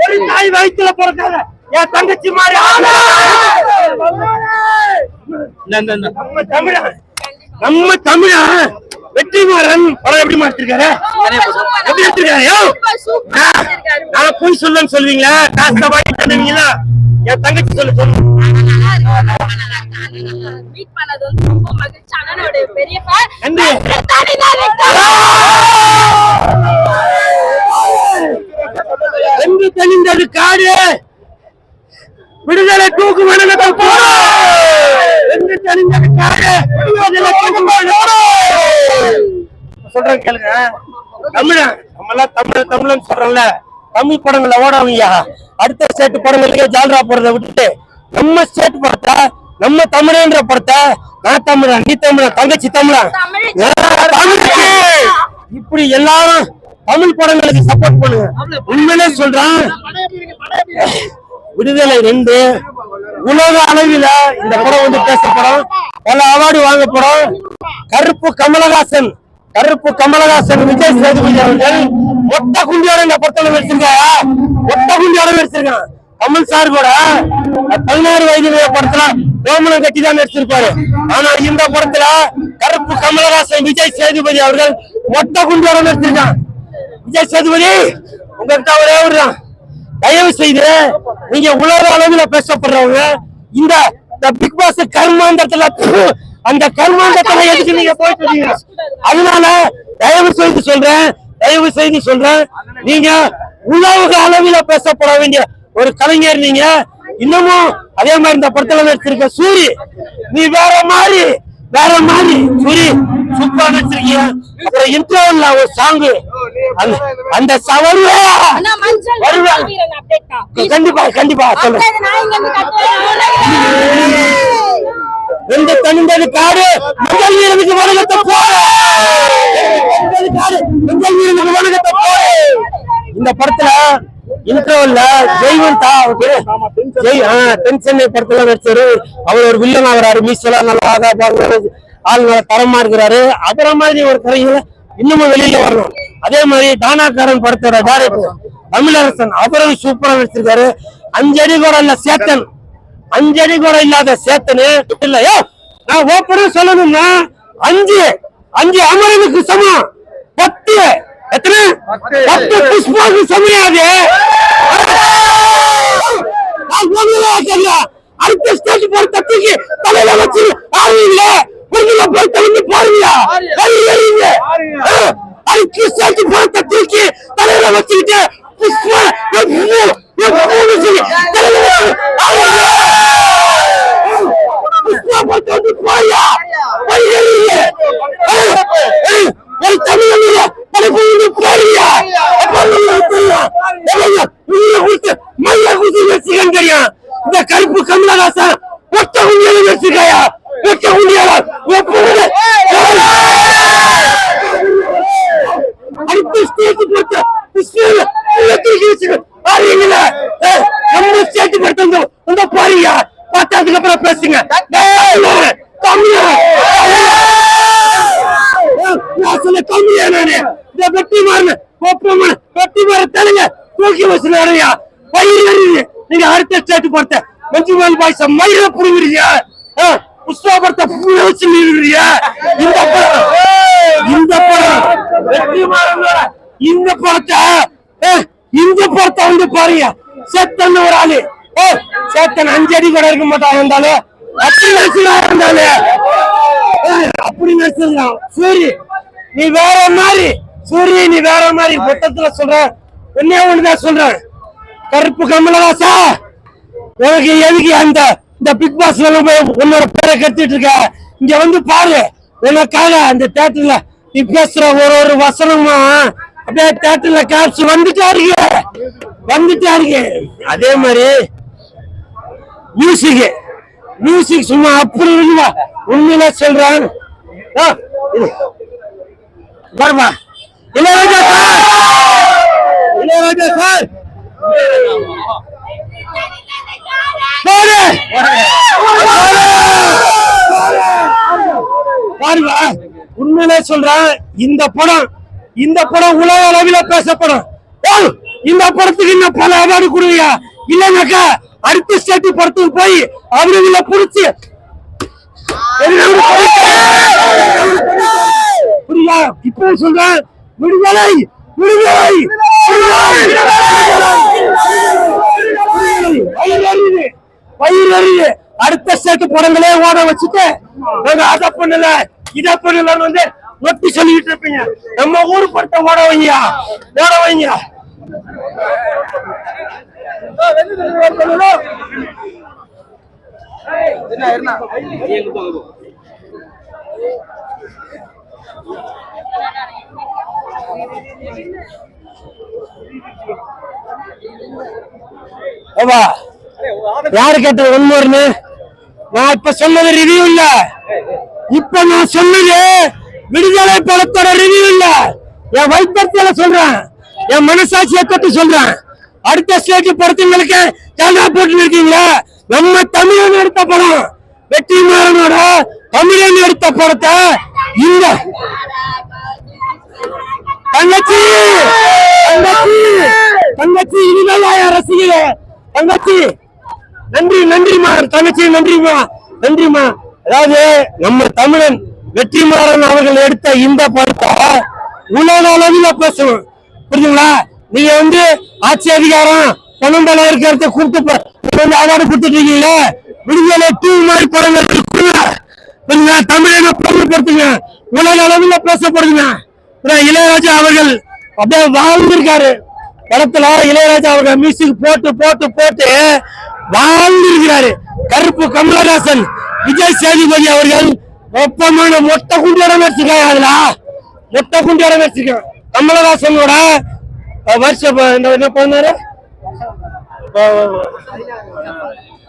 ஒரு தாய் வயிற்றுல பிறக்காத என் தங்கச்சி மாதிரி நம்ம தமிழன் வெற்றிமாறன் படம் எப்படி மாத்திருக்காரு? எப்படி எடுத்திருக்காரு? நான் போய் சொல்லன்னு சொல்லுவீங்களா? காசை வாங்கி தந்துவீங்களா? என் தங்கச்சி சொல்ல சொல்லுங்க. என்று தெளிந்தது காடு விடுதலை தூக்கு மனநலம் என்று தெளிந்தது காடு விடுதலை தூக்கு சொல்றேன் கேளுங்க. தமிழன் நம்மளாம் தமிழன் சொல்றோம்ல, தமிழ் படங்களை ஓடாவீங்க. அடுத்த ஸ்டேட் படங்களுக்கு ஜால்ரா போறதை விட்டுட்டு நம்ம ஸ்டேட் படத்தை, நம்ம தமிழன்ற படத்தை, நான் தமிழன் நீ தமிழன் தங்கச்சி தமிழன் இப்படி எல்லாரும் தமிழ் படங்களுக்கு சப்போர்ட் பண்ணுங்க. உண்மையிலே சொல்றேன், விடுதலை 2 உலக அளவில் இந்த படம் வந்து பேசப்படும், பல அவார்டு வாங்கப்படும். கருப்பு கமலஹாசன் விஜய் சேதுபதி அவர்கள் ஒட்ட குண்டியோட இந்த படத்துல வச்சிருக்காங்க. ஒட்ட குண்டியோட வச்சிருக்கான். கமல் சார் கூட 16 வயது படத்துல கோமலம் கட்டி தான் நடிச்சிருப்பாரு. ஆனா இந்த படத்துல கருப்பு கமலஹாசன் விஜய் சேதுபதி அவர்கள் ஒட்ட குண்டியோட நடிச்சிருக்கான். விஜய் சேதுபதி உங்ககிட்ட ஒரே ஒரு தான், தயவு செய்து நீங்க உலக அளவில் பேசப்படுறவங்க இந்த பிக் பாஸ் கர்மாந்தத்துல அந்த கர்மாந்தத்துல எதுக்கு நீங்க போயிட்டு இருக்கீங்க? அதனால தயவு செய்து சொல்றேன், நீங்க உலக அளவில் பேசப்பட வேண்டிய ஒரு கலைஞர். நீங்க இன்னமும் அதே மாதிரி இந்த படத்துல நடிச்சிருக்க சூரி, நீ வேற மாதிரி சூரி சூப்பரா நடிச்சிருக்கீங்க. அப்புறம் இன்டர்வல்ல ஒரு சாங், அந்த சவருவே கண்டிப்பா சொல்லுங்க. ரெண்டு தனிந்தது காடு மஞ்சள் வீரனுக்கு வணக்கத்தை போடு. இந்த படத்துல இன்டர்வல்ல ஜெய்வந்தா தென்சென்னை படத்துல நடிச்சாரு. அவர் ஒரு வில்லன் ஆகிறாரு. மீசெல்லாம் நல்லா ஆள் நல்லா தரமா இருக்கிறாரு. அப்புறம் மாதிரி ஒரு கலைஞர் இன்னமும் வெளியில வரணும். அதே மாதிரி தானாக்காரன் படத்தோட டைரக்டர் தமிழரசன் அவரும் சூப்பரா நடிச்சிருக்காரு. 5 அடி கூட இல்ல சேத்தன், 5 அடி கூட இல்லாத சேத்தனு இல்லையோ. நான் ஓப்பனா சொல்லணும்னா 5 அமரனுக்கு சமம், 10 எத்தனை 10 புஷ்பாவுக்கு சமையாது. அடுத்த ஸ்டேஜ் போற தூக்கி தலையில வச்சு ஆடுவீங்களா? போய் வந்து பாருங்க. அடுத்த ஸ்டேஜ் போற தூக்கி தலையில வச்சுக்கிட்டு புஷ்பா இந்த கருப்பு கமலஹாசன் ஒட்ட குண்டியால வச்சிருக்காயா? ஒட்ட குண்டியால அடுத்த ஸ்டேஜ் போட்டு நம்ம ஸ்டேஜ் போட்டு வந்து பாருங்க. பார்த்ததுக்கு அப்புறம் பேசுங்க. தூக்கி வச்சுயா நீங்க அடுத்த ஸ்டேட் போட்ட மஞ்சுமல் பாய்ஸ மயிர புடுங்குறீங்க. புஷ்பா படத்தை வச்சு நிறுவீங்க. இந்த படத்தை வந்து பாருங்க. சேத்தன் ஒரு ஆளு, சேத்தன் 5 அடி கூட இருக்க மாட்டான். இருந்தாலும் அப்படி நடிச்சிருக்கான். சூரி நீ வேற மாதிரி மொத்தத்துல சொல்ற. என்ன ஒண்ணுதான் சொல்றேன், கருப்பு கமலஹாசா உனக்கு எதுக்கு இந்த பிக் பாஸ் உன்னோட பேரை கட்டிட்டு இருக்க? இங்க வந்து பாரு, உனக்காக அந்த தியேட்டர்ல நீ பேசுற ஒரு வசனமா அப்படியே தியேட்டர்ல காட்சி வந்துட்டா இருக்கு. அதே மாதிரி மியூசிக் சும்மா அப்படி இருக்குவா. உண்மையில சொல்றேன். வருமா இளையராஜா சார் போடு உண்மையிலே சொல்றேன், இந்த படம் உலக அளவில் பேசப்படும். இந்த படத்துக்கு இன்னும் பல அவார்டு கொடுங்க, இல்லைனாக்கா அடுத்த ஸ்டேட் படத்துக்கு போய் அவங்கள புடிச்சு புரியா? இப்ப சொல்றேன், விடுதலை விடுதலை வயிறு அடுத்த ஸ்டேட் படங்களே ஓட வச்சுட்டு அதை பண்ணல இதை பண்ணலன்னு வந்து நொட்டி சொல்லிட்டு இருப்பீங்க. நம்ம ஊர் படத்தை ஓட வைங்க, ஓட வைங்க. யாரு கேட்ட ஒன்னு? நான் இப்ப சொன்னது ரிவ்யூ இல்ல, இப்ப நான் சொன்னது விடுதலை படத்தோட ரிவ்யூ இல்ல. என் வைத்தியத்துல சொல்றேன், என் மனசாட்சியை தொட்டு சொல்றேன். அடுத்த ஸ்டேட் படத்துங்களுக்கு ஜாலா போட்டு இருக்கீங்களா? நம்ம தமிழன் எடுத்த படம், வெற்றிமாறனோட தமிழன் எடுத்த படத்தை இந்த தங்கச்சி தங்கச்சி தங்கச்சி இனிமேல் ரசிகர தங்கச்சி நன்றி நன்றிமா தங்கச்சி நன்றிமா நன்றிமா. அதாவது நம்ம தமிழன் வெற்றிமாறன் அவர்கள் எடுத்த இந்த படத்தை உலக அளவில் பேசணும், புரியுதுங்களா? நீங்க வந்து ஆட்சி அதிகாரம் பணம் பலம் இருக்கிறத கூப்பிட்டு அவார்டு கொடுத்துட்டு இருக்கீங்களா? விடுதலை 2 மாதிரி படங்கள் புரியுங்களா? தமிழனை பெருமைப்படுத்துங்க, உலக அளவில் பேசப்படுங்க. இளையராஜா அவர்கள் அப்படியே வாழ்ந்திருக்காரு படத்துல. இளையராஜா அவர்கள் மியூசிக் போட்டு போட்டு போட்டு வாழ்ந்திருக்கிறாரு. கருப்பு கமலஹாசன், விஜய் சேதுபதி அவர்கள் ஒப்பமான மொட்டை குண்டியோட நடிச்சிருக்காங்க. அதுல மொட்டை குண்டியோட நடிச்சிருக்காங்க. கமலஹாசனோட வருஷம் என்ன பண்ணாரு,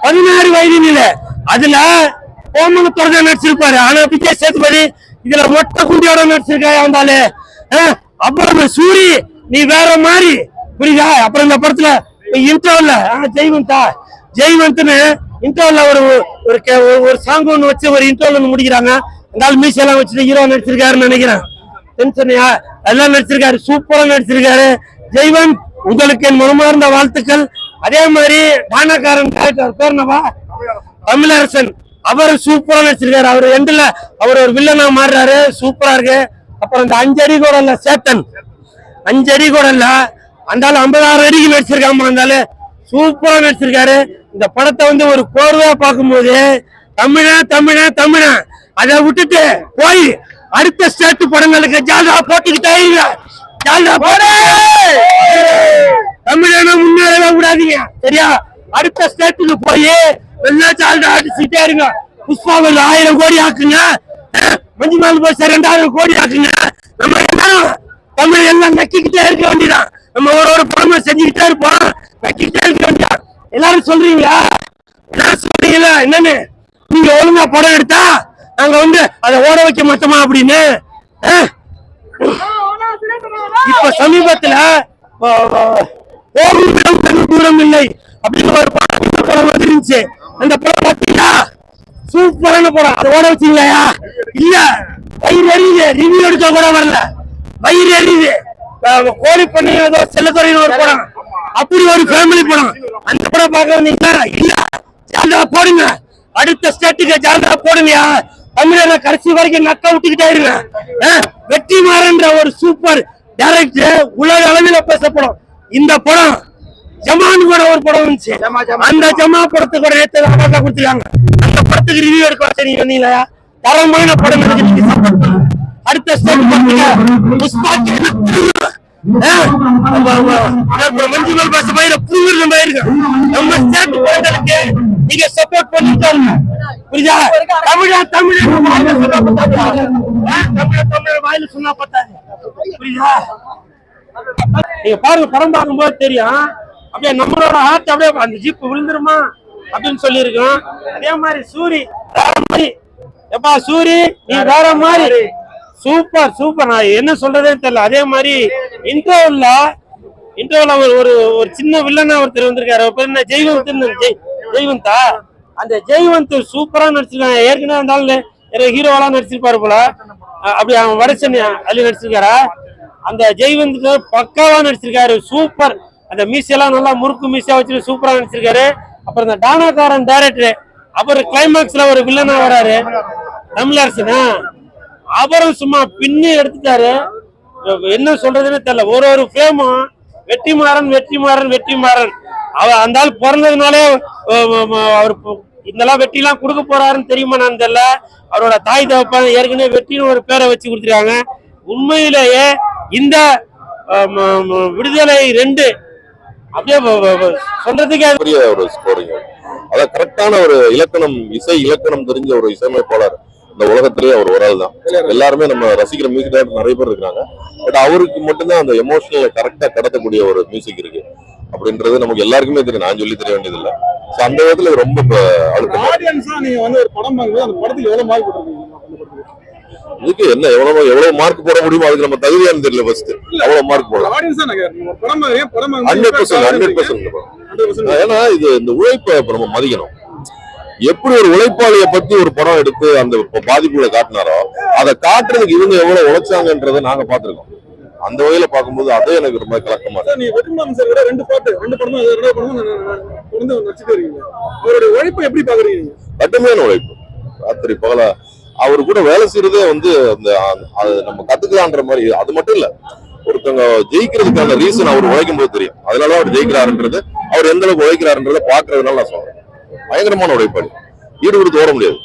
16 வயதில அதுல ஓமனத்தோட நடிச்சிருப்பாரு. ஆனா விஜய் சேதுபதி இதுல மொட்டை குண்டியோட நடிச்சிருக்காங்க. வந்தாலே அப்புறம் சூரி நீ வேற மாதிரி, புரியுதா? அப்புறம் இந்த படத்துல இன்டர்வல்ல ஜெய்வந்த்னு இன்டர்வல்ல ஒரு சாங் ஒண்ணு வச்சு ஒரு இன்டர்வல் ஒண்ணு முடிக்கிறாங்க. அந்த மீச எல்லாம் வச்சுட்டு ஹீரோ நடிச்சிருக்காருன்னு நினைக்கிறேன். டென்ஷனையா எல்லாம் நடிச்சிருக்காரு, சூப்பரா நடிச்சிருக்காரு. ஜெய்வந்த், உங்களுக்கு என் மனமார்ந்த வாழ்த்துக்கள். அதே மாதிரி டானாக்காரன் கேரக்டர் பேர் என்னவா, தமிழரசன், அவர் சூப்பரா நடிச்சிருக்காரு. அவர் எண்டுல அவர் ஒரு வில்லனா மாறுறாரு, சூப்பரா இருக்கு. அப்புறம் இந்த 5 அடி கூட இல்ல சேத்தன், 5 அடி கூட இல்ல அந்த 56 அடிக்கு நடிச்சிருக்காம, இருந்தாலு சூப்பரா நடிச்சிருக்காரு. இந்த படத்தை வந்து ஒரு கோர்வையா பார்க்கும்போது தமிழன் அதை விட்டுட்டு போய் அடுத்த ஸ்டேட் படங்களுக்கு ஜாலா போட்டுக்கிட்டே தமிழனை முன்னேறவே விடாதீங்க, சரியா? அடுத்த ஸ்டேட்டுக்கு போய் எல்லா ஜாலா அடிச்சுட்டே இருங்க. புஷ்பாவில் 1000 கோடி ஆக்குங்க, மஞ்சுமால் போய் 2000 கோடி ஆக்குங்க. நம்ம எல்லாரும் தமிழ் எல்லாம் நக்கிக்கிட்டே இருக்க வேண்டியதான். நம்ம ஒரு படமா செஞ்சுக்கிட்டே இருப்போம், நக்கிக்கிட்டே இருக்க வேண்டியதான். எல்லாரும் சொல்றீங்களா? எல்லாரும் சொல்றீங்களா? என்னன்னு நீங்க ஒழுங்கா படம் எடுத்தா நாங்க வந்து அதை ஓட வைக்க மாட்டோமா அப்படின்னு. இப்ப சமீபத்துல தூரம் இல்லை அப்படின்னு ஒரு படம் வந்துருந்துச்சு. அந்த படம் பாத்தீங்களா? சூப்பரான படம். அதை ஓட வச்சீங்களா? இல்ல, வயிறு எரியுது, ரிவ்யூ எடுக்க கூட வரல, வயிறு எரியுது. கோழி பண்ணி ஏதோ செல்லத்துறைன்னு ஒரு படம், அப்படி ஒரு ஃபேமிலி படம். அந்த படம் பார்க்க வந்தீங்களா? இல்ல, ஜாலா போடுங்க, அடுத்த ஸ்டேட்டுக்கு ஜாலா போடுங்க. தமிழரை கடைசி வரைக்கும் நக்க விட்டுக்கிட்டே இருங்க. வெற்றிமாறன்ற ஒரு சூப்பர் டைரக்டர், உலக அளவில் பேசப்படும். இந்த படம் ஜமான் கூட ஒரு படம் வந்துச்சு, அந்த ஜமா படத்துக்கு கூட நேற்று அவார்ட் கொடுத்துருக்காங்க. அந்த படத்துக்கு ரிவ்யூ எடுக்க வச்சு நீங்க வந்தீங்களா? தரமான படம் அடுத்த ஸ்டேட் மஞ்சுமல் பாச பயிர புரிஞ்சு நம்ம ஸ்டேட் படங்களுக்கு நீங்க சப்போர்ட் பண்ணிட்டு புரியுதா? தமிழ் வாயில சொன்னா பத்தாது, புரியுதா? நீங்க பாருங்க, படம் பார்க்கும்போது தெரியும். அப்படியே நம்மளோட ஹார்ட் அப்படியே அந்த ஜீப் விழுந்துருமா அப்படின்னு சொல்லி இருக்கோம். அதே மாதிரி சூரி வேற மாதிரி, எப்பா சூரி நீ வேற மாதிரி சூப்பர் சூப்பர். நான் என்ன சொல்றதே தெரியல. அதே மாதிரி இன்டர்வல்ல ஒரு சின்ன வில்லனா ஒருத்தர் வந்திருக்காரு, என்ன ஜெய்வந்தா, அந்த ஜெய்வந்த் சூப்பரா நடிச்சிருக்காங்க. ஏற்கனவே இருந்தாலும் ஹீரோவெல்லாம் நடிச்சிருப்பாரு போல. அப்படி அவன் வடசென்னை அதுல நடிச்சிருக்காரா? அந்த ஜெய்வந்த் பக்காவா நடிச்சிருக்காரு, சூப்பர். அந்த மீசையெல்லாம் நல்லா முறுக்கு மீசையா வச்சுட்டு சூப்பரா நடிச்சிருக்காரு. அப்புறம் இந்த டானாக்காரன் டைரக்டர் அப்புறம் கிளைமாக்ஸ்ல ஒரு வில்லனா வராரு தமிழரசனா, அப்புறம் சும்மா பின்னி எடுத்துட்டாரு. என்ன சொல்றதுன்னு தெரியல. ஒரு ஃப்ரேமும் வெற்றிமாறன் வெற்றிமாறன் வெற்றிமாறன் அந்த ஆள் பிறந்ததுனாலே அவர் இதெல்லாம் வெற்றி எல்லாம் கொடுக்க போறாருன்னு தெரியுமா நான் தெரியல. அவரோட தாய் தகப்பன் ஏற்கனவே வெற்றின்னு ஒரு பேரை வச்சு கொடுத்துருக்காங்க. உண்மையிலேயே இந்த விடுதலை 2 அப்படியே சொல்றதுக்கே பெரிய ஒரு ஸ்கோரிங். அதான் கரெக்டான ஒரு இலக்கணம், இசை இலக்கணம் தெரிஞ்ச ஒரு இசையமைப்பாளர் இந்த உலகத்திலேயே அவர் ஒரு ஆள் தான். எல்லாருமே நம்ம ரசிக்கிற மியூசிக் டைரக்டர் நிறைய பேர் இருக்காங்க. பட் அவருக்கு மட்டும்தான் அந்த எமோஷனலை கரெக்டா கடத்தக்கூடிய ஒரு மியூசிக் இருக்கு அப்படின்றது நமக்கு எல்லாருக்குமே தெரியும். நான் சொல்லி தெரிய வேண்டியது இல்லை. அந்த விதத்துல ரொம்ப ஆடியன்ஸா நீங்க வந்து ஒரு படம் பார்க்கும்போது அந்த படத்துக்கு எவ்வளவு மார்க் போட்டுருக்கீங்க? இதுக்கு என்ன எவ்வளவு மார்க் போட முடியுமோ அதுக்கு நம்ம தகுதியானு தெரியல. ஃபர்ஸ்ட் அவ்வளவு மார்க் போடலாம். ஏன்னா இது இந்த உழைப்பை நம்ம மதிக்கணும். எப்படி ஒரு உழைப்பாளியை பத்தி ஒரு படம் எடுத்து அந்த பாதிப்புகளை காட்டினாரோ அதை காட்டுறதுக்கு இவங்க எவ்வளவு உழைச்சாங்கன்றதை நாங்க பாத்துருக்கோம். அந்த வகையில பார்க்கும்போது அதே எனக்கு ரொம்ப கலக்கமா இருக்கு. கடுமையான உழைப்பு, ராத்திரி பகலா அவரு கூட வேலை செய்யறதே வந்து அந்த நம்ம கத்துக்கலான்ற மாதிரி. அது மட்டும் இல்ல, ஒருத்தவங்க ஜெயிக்கிறதுக்கான ரீசன் அவர் உழைக்கும் போது தெரியும். அதனால அவர் ஜெயிக்கிறாருன்றது, அவர் எந்த அளவுக்கு உழைக்கிறாருன்றத பாக்குறதுனால நான் சொல்றேன். பயங்கரமான உழைப்பாளி, ஈடு கொடுத்து ஓட முடியாது.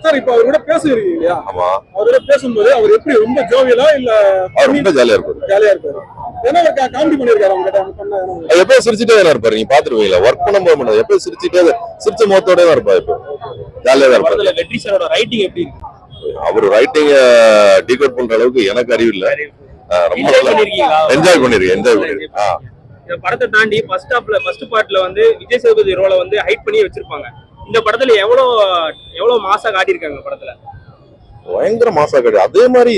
சார் இப்ப அவர் கூட பேசுறீங்க இல்லையா? ஆமா. அவரோட பேசும்போது அவர் எப்படி ரொம்ப ஜோவியலா இல்ல அவர் ரொம்ப ஜாலியா இருப்பாரு. ஜாலியா இருப்பாரு. ஏன்னா காமெடி பண்ணிருக்காரு அவங்க கிட்ட. எப்பயும் சிரிச்சுட்டே தான் இருப்பாரு. நீங்க பாத்துருவீங்களா? ஒர்க் பண்ணும்போது மட்டும் எப்பயும் சிரிச்ச முகத்தோட தான் இருப்பாரு. இப்போ ஜாலியா தான் இருப்பாரு. வெற்றி சாரோட ரைட்டிங் எப்படி இருக்கு? அவர் ரைட்டிங் டீகோட் பண்ற அளவுக்கு எனக்கு அறிவு இல்ல. ரொம்ப என்ஜாய் பண்ணிருக்கேன். இந்த படத்தை தாண்டி ஃபர்ஸ்ட் பார்ட்ல வந்து விஜய் சேதுபதி ரோலை வந்து ஹைட் பண்ணி வச்சிருப்பாங்க. இந்த படத்துல எவ்வளவு மாசா காட்டியிருக்காங்க படத்துல? பயங்கர மாசா காட்டி. அதே மாதிரி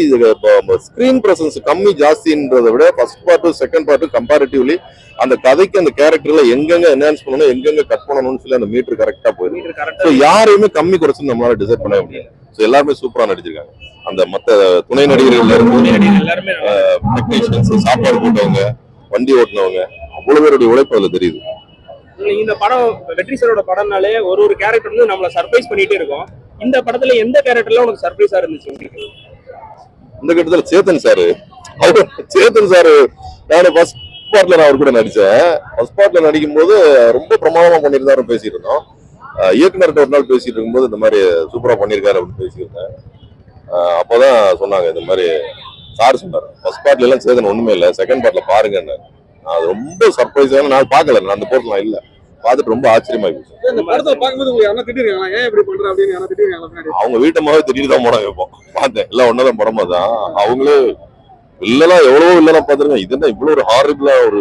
ஸ்கிரீன் பிரசன்ஸ் கம்மி ஜாஸ்தின்றதை விட first part second part comparatively அந்த கதைக்கு அந்த கேரக்டர்ல எங்கெங்க என்ஹான்ஸ் பண்ணணும் எங்கெங்க கட் பண்ணணும்னு சொல்லி அந்த மீட்டர் கரெக்டா போயிருக்கு. யாரையுமே கம்மி குறைச்சு நம்மளால டிசைட் பண்ண முடியாது. எல்லாருமே சூப்பரா நடிச்சிருக்காங்க. அந்த மத்த துணை நடிகர்கள் எல்லாருமே டெக்னீஷியன்ஸ், சாப்பாடு போட்டவங்க, வண்டி ஓட்டினவங்க, அவ்வளவு பேருடைய உழைப்பு அதுல தெரியுது. இந்த படம் வெற்றி சாரோட படம்னாலே ஒரு கேரக்டர் வந்து நம்மள சர்ப்ரைஸ் பண்ணிட்டே இருக்கும். இந்த படத்துல எந்த கேரக்டர்ல உனக்கு சர்ப்ரைஸா இருந்துச்சு உங்களுக்கு? இந்த கட்டத்துல சேத்தன் சாரு நான் ஃபர்ஸ்ட் பார்ட்ல அவர் கூட நடிச்சேன். ஃபர்ஸ்ட் பார்ட்ல நடிக்கும் போது ரொம்ப பிரமாதமா பண்ணியிருந்தாரு பேசிட்டு இருந்தோம். இயக்குனர்கிட்ட ஒரு நாள் பேசிட்டு இருக்கும்போது இந்த மாதிரி சூப்பரா பண்ணியிருக்காரு அப்படின்னு பேசியிருந்தேன். அப்போதான் சொன்னாங்க இந்த மாதிரி சார் சொன்னாரு ஃபர்ஸ்ட் பார்ட்ல எல்லாம் சேதன் ஒண்ணுமே இல்லை, செகண்ட் பார்ட்ல பாருங்கன்னு. அது ரொம்ப சர்ப்ரைஸான, நான் பார்க்கல, அந்த போர்ட்லாம் இல்ல, பார்த்துட்டு ரொம்ப ஆச்சரியமா போச்சு. அவங்க வீட்டமாவே திடீர்னு தான் படம் வைப்போம். பார்த்தேன் எல்லாம் ஒன்னதான் படமா தான். அவங்களே இல்லலாம் எவ்வளவோ இல்லலாம் பாத்துருங்க. இது என்ன இவ்வளவு ஒரு ஹாரிபிளா ஒரு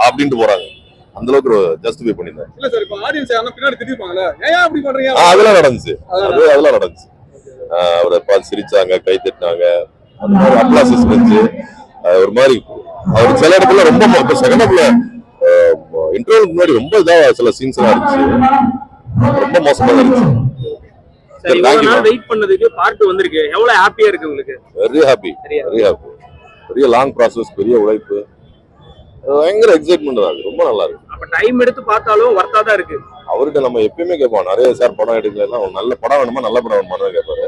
அப்படின்ட்டு போறாங்க. அந்த அளவுக்கு ஜஸ்டிஃபை பண்ணிருந்தாங்க. அதெல்லாம் நடந்துச்சு. அதெல்லாம் நடந்துச்சு. அவரை பார்த்து சிரிச்சாங்க, கை தட்டினாங்க, அந்த மாதிரி அப்ளாசஸ் இருந்துச்சு. ஒரு மாதிரி அவர் சில இடத்துல ரொம்ப இப்ப செகண்ட்ல இன்டர்வல் முன்னாடி ரொம்ப இதா சில சீன்ஸ் எல்லாம் இருந்துச்சு. ரொம்ப மோசமா இருந்துச்சு. வெயிட் பண்ணதுக்கு பார்ட் வந்திருக்கு. எவ்வளவு ஹாப்பியா இருக்கு உங்களுக்கு? Very happy. பெரிய லாங் ப்ராசஸ், பெரிய உழைப்பு, பயங்கர எக்ஸைட்மெண்ட் தான். ரொம்ப நல்லா இருக்கு. அப்ப டைம் எடுத்து பார்த்தாலும் வர்த்தா தான் இருக்கு. அவர்கிட்ட நம்ம எப்பயுமே கேட்போம், நிறைய சார் படம் எடுக்கலாம், நல்ல படம் வேணுமா, நல்ல படம் வேணுமா கேட்பாரு.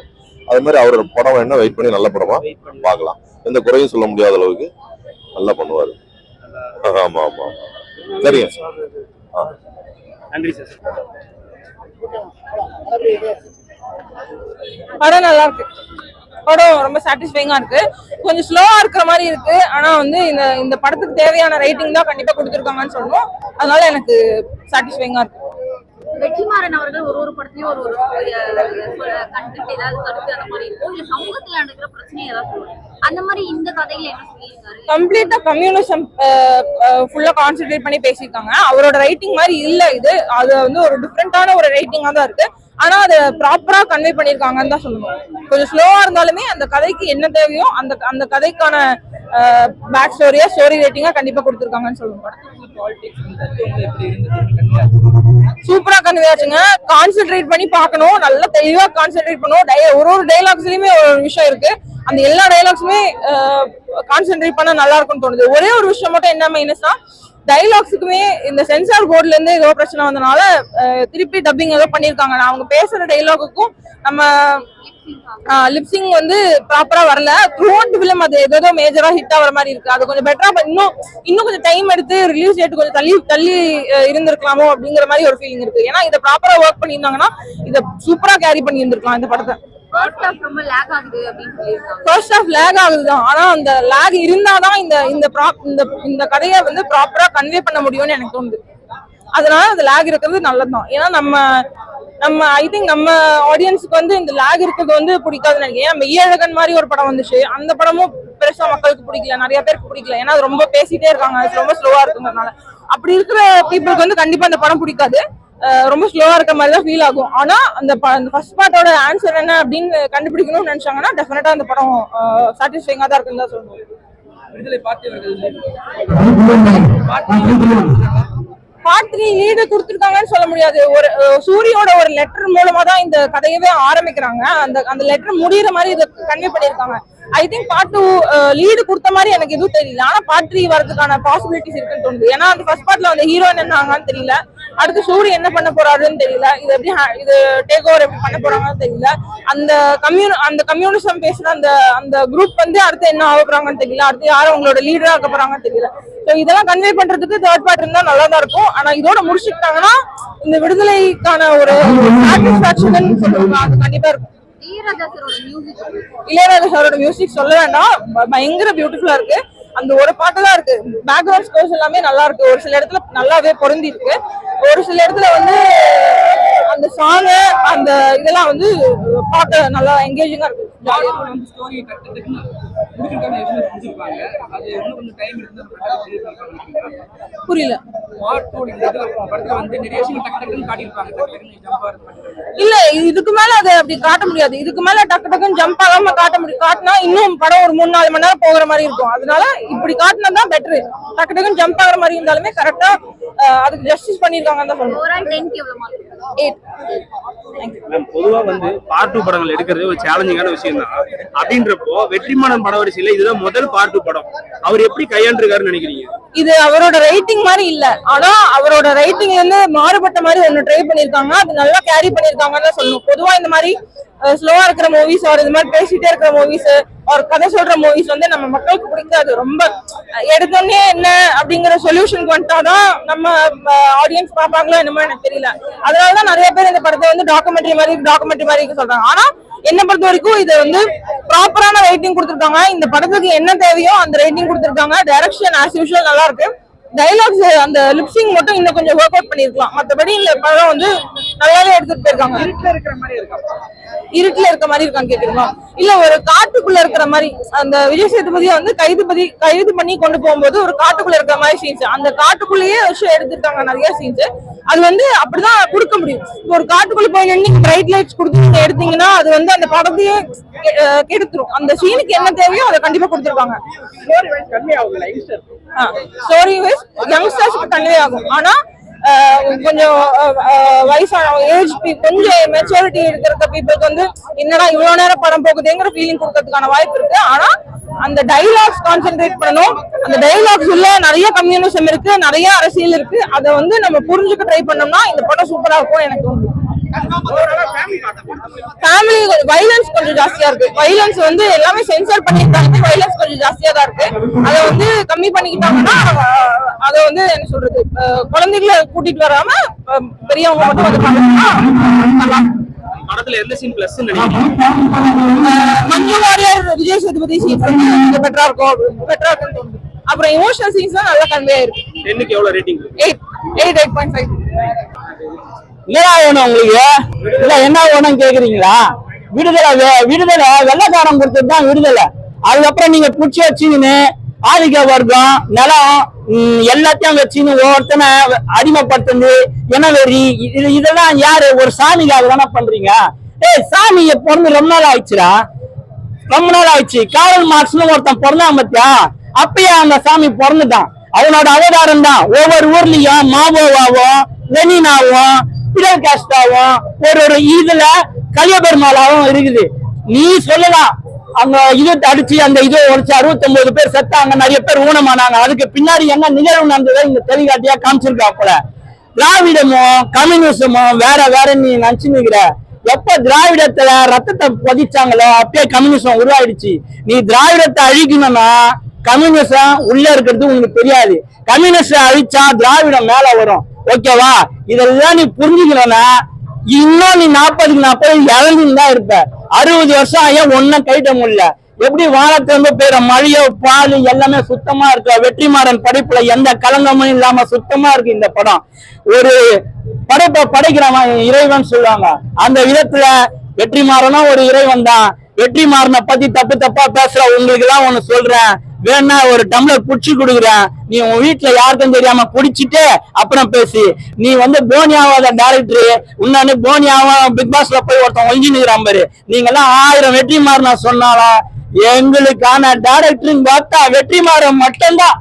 அது மாதிரி அவரோட படம் வேணும்னா வெயிட் பண்ணி நல்ல படமா பார்க்கலாம். எந்த குறையும் சொல்ல முடியாத அளவுக்கு நல்லா பண்ணுவாரு. ஆமா ஆமா சரிங்க. நன்றி சார். படம் நல்லா இருக்கு. படம் ரொம்ப சாட்டிஸ்ஃபைங்கா இருக்கு. கொஞ்சம் ஸ்லோவா இருக்கிற மாதிரி இருக்கு. ஆனா வந்து இந்த படத்துக்கு தேவையான ரைட்டிங் தான் கண்டிப்பா கொடுத்துருக்காங்கன்னு சொல்லணும். அதனால எனக்கு சாட்டிஸ்ஃபைங்கா இருக்கு. வெற்றிமாறன் அவர்கள் ஒரு படத்துலயும் ஒரு கண்டென்ட் ஏதாவது கருத்து அந்த மாதிரி இருக்கும், இல்ல சமூகத்துல நடக்கிற பிரச்சனை ஏதாவது சொல்லுவாங்க. அந்த மாதிரி இந்த கதையில என்ன சொல்லியிருக்காரு? கம்ப்ளீட்டா கம்யூனிசம் ஃபுல்லா கான்சென்ட்ரேட் பண்ணி பேசியிருக்காங்க. அவரோட ரைட்டிங் மாதிரி இல்ல இது. அது வந்து ஒரு டிஃப்ரெண்டான ஒரு ரைட்டிங்கா தான் இருக்கு. ஆனா அதை ப்ராப்பரா கன்வே பண்ணிருக்காங்கன்னு தான் சொல்லணும். கொஞ்சம் ஸ்லோவா இருந்தாலுமே அந்த கதைக்கு என்ன தேவையோ அந்த கதைக்கான பேக் ஸ்டோரியா ஸ்டோரி ரேட்டிங்கா கண்டிப்பா கொடுத்துருக்காங்கன்னு சொல்லுங்க. சூப்பரா கன்வே ஆச்சுங்க. கான்சென்ட்ரேட் பண்ணி பார்க்கணும், நல்லா தெளிவா கான்சென்ட்ரேட் பண்ணுவோம். ஒரு டைலாக்ஸ்லயுமே ஒரு விஷயம் இருக்கு, அந்த எல்லா டைலாக்ஸுமே கான்சென்ட்ரேட் பண்ண நல்லா இருக்கும்னு தோணுது. ஒரே ஒரு விஷயம் மட்டும் என்ன மைனஸ்னா, டைலாக்ஸுக்குமே இந்த சென்சார் போர்ட்ல இருந்து ஏதோ பிரச்சனை வந்தனால திருப்பி டப்பிங் ஏதோ பண்ணிருக்காங்க. அவங்க பேசுற டைலாக்குக்கும் நம்ம லிப்சிங் வந்து ப்ராப்பரா வரல. த்ரூஅவுட் ஃபிலிம் அது ஏதோ மேஜரா ஹிட் ஆகிற மாதிரி இருக்கு. அது கொஞ்சம் பெட்டரா இன்னும் கொஞ்சம் டைம் எடுத்து ரிலீஸ் டேட் கொஞ்சம் தள்ளி இருந்திருக்கலாமோ அப்படிங்கிற மாதிரி ஒரு ஃபீலிங் இருக்கு. ஏன்னா இதை ப்ராப்பரா ஒர்க் பண்ணியிருந்தாங்கன்னா இதை சூப்பரா கேரி பண்ணி இருந்திருக்கலாம் இந்த படத்தை. ஃபர்ஸ்ட் ஹாஃப் லேக் ஆகுதுதான், ஆனா அந்த லேக் இருந்தாதான் இந்த கதையை வந்து ப்ராப்பரா கன்வே பண்ண முடியும்னு எனக்கு தோணுது. அதனால அந்த லேக் இருக்கிறது நல்லதுதான். ஏன்னா நம்ம ஐ திங்க் நம்ம ஆடியன்ஸுக்கு வந்து இந்த லேக் இருக்கிறது வந்து பிடிக்காதுன்னு நினைக்கிறேன். ஏன்னா மெய்யழகன் மாதிரி ஒரு படம் வந்துச்சு, அந்த படமும் பெருசா மக்களுக்கு பிடிக்கல, நிறைய பேருக்கு பிடிக்கல. ஏன்னா அது ரொம்ப பேசிட்டே இருக்காங்க, அது ரொம்ப ஸ்லோவா இருக்குங்கிறதுனால. அப்படி இருக்கிற பீப்புளுக்கு வந்து கண்டிப்பா அந்த படம் பிடிக்காது, ரொம்ப ஸ்லோவா இருக்க மாதிரி தான் ஃபீல் ஆகும். ஆனா அந்த ஃபர்ஸ்ட் பார்ட்டோட ஆன்சர் என்ன அப்படின்னு கண்டுபிடிக்கணும்னு நினைச்சாங்கன்னா டெஃபினட்டா அந்த படம் சாட்டிஸ்ஃபைங்கா தான் இருக்குன்னு தான் சொல்லணும். பார்ட் 3 லீடு கொடுத்துருக்காங்கன்னு சொல்ல முடியாது. ஒரு சூரியோட ஒரு லெட்டர் மூலமா தான் இந்த கதையவே ஆரம்பிக்கிறாங்க. அந்த லெட்டர் முடிகிற மாதிரி இதை கன்வே பண்ணியிருக்காங்க. ஐ திங்க் பார்ட் 2 லீடு கொடுத்த மாதிரி எனக்கு எதுவும் தெரியல. ஆனா பார்ட் 3 வரதுக்கான பாசிபிலிட்டிஸ் இருக்குன்னு தோணுது. ஏன்னா அந்த ஃபர்ஸ்ட் பார்ட்ல அந்த ஹீரோயின் என்னன்னு தெரியல, அடுத்து சூரி என்ன பண்ண போறாருன்னு தெரியல, இது டேக் ஓவர் எப்படி பண்ண போறாங்கன்னு தெரியல. அந்த கம்யூனிசம் பேசுற அந்த குரூப் வந்து அடுத்து என்ன ஆக போறாங்கன்னு தெரியல, அடுத்து யாரும் அவங்களோட லீடரா ஆக்க போறாங்கன்னு தெரியல. ஸோ இதெல்லாம் கன்வே பண்றதுக்கு தேர்ட் பார்ட் இருந்தா நல்லா தான் இருக்கும். ஆனா இதோட முடிச்சுட்டாங்கன்னா இந்த விடுதலைக்கான ஒரு சாட்டிஸ்பாக்சன் சொல்லுவாங்க, அது கண்டிப்பா இருக்கும். இளையராஜா சாரோட மியூசிக் சொல்ல வேண்டாம், பயங்கர பியூட்டிஃபுல்லா இருக்கு. அந்த ஒரு பாட்டு தான் இருக்கு, பேக்ரவுண்ட் ஸ்கோர்ஸ் எல்லாமே நல்லா இருக்கு. ஒரு சில இடத்துல நல்லாவே பொருந்தி இருக்கு, ஒரு சில இடத்துல வந்து அந்த சாங் அந்த இதெல்லாம் வந்து பார்க்க நல்லா என்கேஜிங்கா இருக்கு. புரியல. இல்ல இதுக்கு மேல அதை அப்படி காட்ட முடியாது. இதுக்கு மேல டக்கு டக்குன்னு ஜம்ப் ஆகாம காட்ட முடியும். காட்டினா இன்னும் படம் ஒரு 3-4 மணி நேரம் போகிற மாதிரி இருக்கும். அதனால இப்படி காட்டினதான் பெட்டரு. டக்கு டக்குன்னு ஜம்ப் ஆகிற மாதிரி இருந்தாலுமே கரெக்டா அதுக்கு ஜஸ்டிஸ் பண்ணிருக்காங்கன்னு தான் சொல்லுவேன். பொதுவா வந்து பார்ட் 2 படங்கள் எடுக்கிறது ஒரு சேலஞ்சிங்கான விஷயம் தான். அப்படின்றப்போ வெற்றிமாறன் பட வரிசையில இதுதான் முதல் பார்ட் 2 படம். அவர் எப்படி கையாண்டிருக்காருன்னு நினைக்கிறீங்க? இது அவரோட ரைட்டிங் மாதிரி இல்ல, ஆனா அவரோட ரைட்டிங் வந்து மாறுபட்ட மாதிரி ஒண்ணு ட்ரை பண்ணிருக்காங்க. அது நல்லா கேரி பண்ணிருக்காங்கன்னு தான் சொல்லணும். பொதுவா இந்த மாதிரி ஸ்லோவா இருக்கிற மூவிஸ் ஒரு இது மாதிரி பேசிட்டே இருக்கிற மூவிஸ் ஒரு கதை சொல்ற மூவிஸ் வந்து நம்ம மக்களுக்கு பிடிக்காது. ரொம்ப எடுத்தோடனே என்ன அப்படிங்கிற சொல்யூஷனுக்கு வந்துட்டாதான் நம்ம ஆடியன்ஸ் பார்ப்பாங்களோ என்னமோ எனக்கு தெரியல. அதனாலதான் நிறைய பேர் இந்த படத்தை வந்து டாக்குமெண்ட்ரி மாதிரி சொல்றாங்க. ஆனா என்ன பொறுத்த வரைக்கும் இது வந்து ப்ராப்பரான ரைட்டிங் கொடுத்துருக்காங்க. இந்த படத்துக்கு என்ன தேவையோ அந்த ரைட்டிங் கொடுத்துருக்காங்க. டைரக்ஷன் ஆஸ் யூஷுவல் நல்லா இருக்கு. டைலாக்ஸ் அந்த லிப்சிங் மட்டும் இன்னும் கொஞ்சம் ஒர்க் அவுட் பண்ணிருக்கலாம். மற்றபடி இந்த படம் வந்து நல்லாவே எடுத்துட்டு போயிருக்காங்க. இருட்டுல இருக்க மாதிரி இருக்கான்னு கேக்குறீங்களா? இல்ல ஒரு காட்டுக்குள்ள இருக்கிற மாதிரி அந்த விஜய் சேதுபதியை வந்து கைது பண்ணி கொண்டு போகும்போது ஒரு காட்டுக்குள்ள இருக்கிற மாதிரி சீன்ஸ், அந்த காட்டுக்குள்ளேயே வச்சு எடுத்துருக்காங்க நிறைய சீன்ஸ். அது வந்து அப்படிதான் கொடுக்க முடியும். ஒரு காட்டுக்குள்ள போய் நின்று பிரைட் லைட்ஸ் கொடுத்து எடுத்தீங்கன்னா அது வந்து அந்த படத்தையே கெடுத்துரும். அந்த சீனுக்கு என்ன தேவையோ அதை கண்டிப்பா கொடுத்துருக்காங்க. ஸ்டோரி வைஸ் யங்ஸ்டர்ஸ்க்கு கன்வே ஆகும். ஆனா கொஞ்சம் வயசான ஏஜ் கொஞ்சம் மெச்சூரிட்டி இருக்கிற பீப்புளுக்கு வந்து என்னடா இவ்வளவு நேரம் படம் போகுதுங்கிற ஃபீலிங் கொடுக்கறதுக்கான வாய்ப்பு இருக்கு. ஆனா அந்த டைலாக்ஸ் கான்சென்ட்ரேட் பண்ணணும். அந்த டைலாக்ஸ் உள்ள நிறைய கம்யூனிசம் இருக்கு, நிறைய அரசியல் இருக்கு. அதை வந்து நம்ம புரிஞ்சுக்க ட்ரை பண்ணோம்னா இந்த படம் சூப்பரா இருக்கும் எனக்கு தோணுது. ஃபேமிலி வைலன்ஸ் கொஞ்சம் ஜாஸ்தியா இருக்கு. வைலன்ஸ் வந்து எல்லாமே சென்சார் பண்ணிட்டாங்க, வைலன்ஸ் கொஞ்சம் ஜாஸ்தியா தான் இருக்கு. அதை வந்து கம்மி பண்ணிக்கிட்டாங்கன்னா அதை வந்து என்ன சொல்றது, குழந்தைகளை கூட்டிட்டு வராம பெரியவங்க மட்டும் வந்து பாத்தீங்கன்னா படத்துல எந்த சீன் பிளஸ் நினைக்கிறீங்க? மஞ்சு வாரியர் விஜய் சேதுபதி சீன்ஸ் வந்து பெட்டரா இருக்கும்னு தோணுது. அப்புறம் இமோஷனல் சீன்ஸ் தான் நல்லா கன்வே ஆயிருக்கு. 10க்கு எவ்வளவு ரேட்டிங்? 8.5. என்னடா வேணும் உங்களுக்கு? இல்ல என்ன வேணும்னு கேக்குறீங்களா? விடுதலை வெள்ளக்காரன் கொடுத்தது தான் விடுதலை. அதுக்கப்புறம் நீங்க புடிச்சு வச்சுக்கின்னு ஆதிக்க வர்க்கம் நிலம் எல்லாத்தையும் வச்சுன்னு ஒவ்வொருத்தனை அடிமைப்படுத்துறது இனவெறி இதெல்லாம் யாரு ஒரு சாமிக்காக தானே பண்றீங்க? சாமி பொண்ணு ரொம்ப நாள் ஆயிடுச்சுடா. ரொம்ப நாள் ஆயிடுச்சு. காரல் மார்க்ஸ்னு ஒருத்தன் பிறந்தான் பத்தியா, அப்பயே அந்த சாமி பிறந்துட்டான். அவனோட அவதாரம் தான் ஒவ்வொரு ஊர்லயும் மாவோவாவும் லெனினாவும் பிடல் காஸ்டாவும் ஒரு இதுல கலியபெருமாளாவும் இருக்குது. நீ சொல்லலாம் அங்க இது அடிச்சு அந்த இதை உடைச்சு 69 பேர் செத்தாங்க, நிறைய பேர் ஊனமானாங்க. அதுக்கு பின்னாடி என்ன நிகழ்வு நடந்ததை இந்த தெளிகாட்டியா காமிச்சிருக்கா போல. திராவிடமும் கம்யூனிசமும் வேற வேற நீ நினைச்சுக்கிற. எப்ப திராவிடத்துல ரத்தத்தை பதிச்சாங்களோ அப்பயே கம்யூனிசம் உருவாயிடுச்சு. நீ திராவிடத்தை அழிக்கணும்னா கம்யூனிசம் உள்ள இருக்கிறது உங்களுக்கு தெரியாது. கம்யூனிஸ்ட் அழிச்சா திராவிடம் மேல வரும். ஓகேவா? இதெல்லாம் நீ புரிஞ்சுக்கணும்னா இன்னும் நீ 40க்கு 40 இறந்துன்னு தான் இருப்ப. 60 வருஷம் ஆகிய ஒன்னும் கைட்ட முடியல. எப்படி வானத்திலிருந்து பெய்ற மழையோ பால் எல்லாமே சுத்தமா இருக்கு. வெற்றிமாறன் படைப்புல எந்த கலங்கமும் இல்லாம சுத்தமா இருக்கு இந்த படம். ஒரு படைப்பை படைக்கிறவன் இறைவன் சொல்லுவாங்க. அந்த விதத்துல வெற்றிமாறனும் ஒரு இறைவன் தான். வெற்றிமாறனை பத்தி தப்பு தப்பா பேசுற உங்களுக்கு எல்லாம் ஒண்ணு சொல்றேன், வேணா ஒரு டம்ளர் குடிச்சு கொடுக்குறேன், நீ உன் வீட்டுல யாருக்கும் தெரியாம குடிச்சிட்டு அப்புறம் பேசி. நீ போனியாவாத டைரக்டர், இன்னொன்னு போனியாவா பிக் பாஸ்ல போய் ஒருத்தன் ஒழிஞ்சுக்கிறான் பாரு. நீங்க எல்லாம் 1000 வெற்றிமாறனா சொன்னாலும் எங்களுக்கான டைரக்டர் பார்த்தா வெற்றிமாறன் மட்டும்தான்.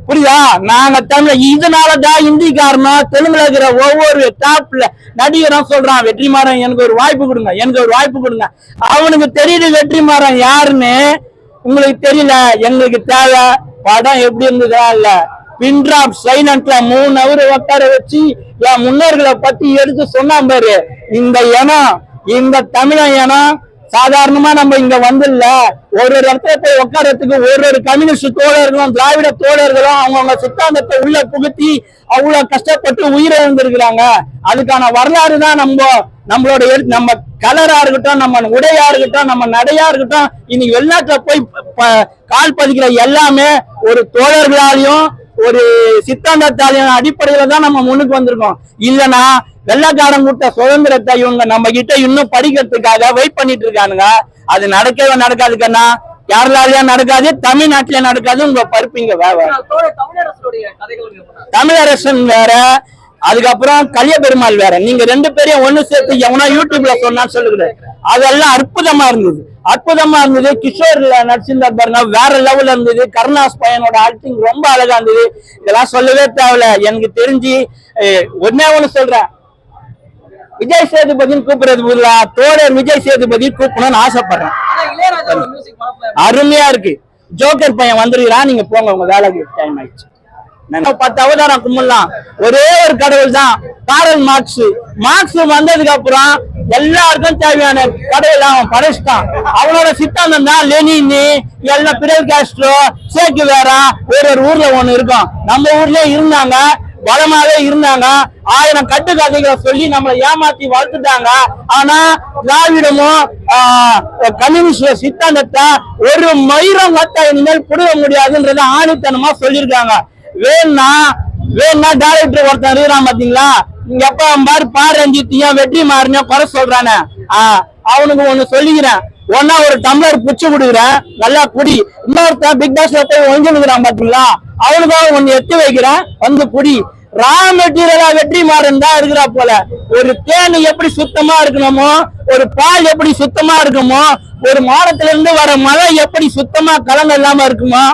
புரியுதா? நாங்க தமிழ். இதனாலதான் இந்திக்காரனும் தெலுங்குல இருக்கிற ஒவ்வொரு டாப்ல நடிகரும் சொல்றான் வெற்றிமாறன் எனக்கு ஒரு வாய்ப்பு கொடுங்க, எனக்கு ஒரு வாய்ப்பு கொடுங்க. அவனுக்கு தெரியுது வெற்றிமாறன் யாருன்னு, உங்களுக்கு தெரியல. எங்களுக்கு தேவை படம் எப்படி இருந்ததா இல்ல பின்ட்ராப் சைலண்ட்ல 3 ஹவர் உட்கார வச்சு என் முன்னோர்களை பத்தி எடுத்து சொன்னான் பாரு. இந்த இனம், இந்த தமிழன் இனம் சாதாரணமா நம்ம இங்க வந்துடல. ஒரு இடத்துல போய் உட்காரத்துக்கு ஒரு கம்யூனிஸ்ட் தோழர்களும் திராவிட தோழர்களும் அவங்கவுங்க சித்தாந்தத்தை உள்ள புகுத்தி அவ்வளவு கஷ்டப்பட்டு உயிரிழந்திருக்கிறாங்க. அதுக்கான வரலாறு தான் நம்மளோட நம்ம கலரா இருக்கட்டும், நம்ம உடையா இருக்கட்டும், நம்ம நடையா இருக்கட்டும். இன்னைக்கு வெளிநாட்டுல போய் கால் பதிக்கிற எல்லாமே ஒரு தோழர்களாலையும் ஒரு சித்தாந்தத்தாலையும் அடிப்படையில தான் நம்ம முன்னுக்கு வந்திருக்கோம். இல்லைன்னா வெள்ளக்காரன் கூட்ட சுதந்திரத்தை இவங்க நம்ம கிட்ட இன்னும் படிக்கிறதுக்காக வெயிட் பண்ணிட்டு இருக்கானுங்க. அது நடக்கவே நடக்காது கண்ணா. கேரளாலயும் நடக்காது, தமிழ்நாட்டிலயும் நடக்காது. உங்க பருப்பிங்க வேற. தமிழரசன் வேற, அதுக்கப்புறம் கலியபெருமாள் வேற. நீங்க 2 பேரையும் ஒண்ணு சேர்த்து எவனா யூடியூப்ல சொன்னான்னு சொல்லுங்க. அதெல்லாம் அற்புதமா இருந்தது, அற்புதமா இருந்தது. கிஷோர்ல நடிச்சிருந்தார் பாருங்க, வேற லெவல்ல இருந்தது. கருணாஸ் பையனோட ஆக்டிங் ரொம்ப அழகா இருந்தது. இதெல்லாம் சொல்லவே தேவையில்ல. எனக்கு தெரிஞ்சு ஒன்னே ஒண்ணு சொல்றேன், விஜய் சேதுபதினு கூப்பிடுறது பதிலா தோழர் விஜய் சேதுபதி கூப்பிடணும்னு ஆசைப்படுறேன். அருமையா இருக்கு. ஜோக்கர் பையன் வந்துருக்கிறான், நீங்க போங்க, உங்க வேலைக்கு டைம் ஆயிடுச்சு. 10 அவதாரம் கும்பிடலாம். ஒரே ஒரு கடவுள் தான் காரல் மார்க்ஸ். மார்க்ஸ் வந்ததுக்கு அப்புறம் எல்லாருக்கும் தேவையான கடவுள் அவன் படைச்சிட்டான். அவனோட சித்தாந்தம் தான் லெனின், எல்லாம் பிடல் காஸ்ட்ரோ, சேக்கு வேற. ஒரு ஊர்ல ஒண்ணு இருக்கும். நம்ம ஊர்லயே இருந்தாங்க, பலமாவே இருந்தாங்க. 1000 கட்டுக்கதைகளை சொல்லி நம்மளை ஏமாத்தி வளர்த்துட்டாங்க. ஆனா திராவிடமும் கம்யூனிஸ்ட் சித்தாந்தத்தை ஒரு மயிரம் கத்த இனிமேல் புடுவ முடியாதுன்றத ஆணித்தனமா சொல்லியிருக்காங்க. வேணா டைரக்டர் ஒருத்தன் இருக்கிறான் பாத்தீங்களா, நீங்க எப்ப பாரு பாரஞ்சித்தியும் வெற்றிமாறனையும் குறை சொல்றானே, அவனுக்கு ஒண்ணு சொல்லிக்கிறேன், ஒன்னா ஒரு டம்ளர் புச்சு கொடுக்குறேன், நல்லா குடி. இன்னொருத்தன் பிக் பாஸ்ல போய் ஒழிஞ்சுக்கிறான் பாத்தீங்களா, அவனுக்காக ஒண்ணு எத்தி வைக்கிறேன், வந்து குடி. ரா மெட்டீரியலா வெற்றிமாறன் தான் இருக்கிறா போல. ஒரு தேனி எப்படி சுத்தமா இருக்கணுமோ, ஒரு பால் எப்படி சுத்தமா இருக்குமோ, ஒரு மாடத்துல இருந்து வர மழை எப்படி சுத்தமா கலங்க இல்லாம இருக்குமோ,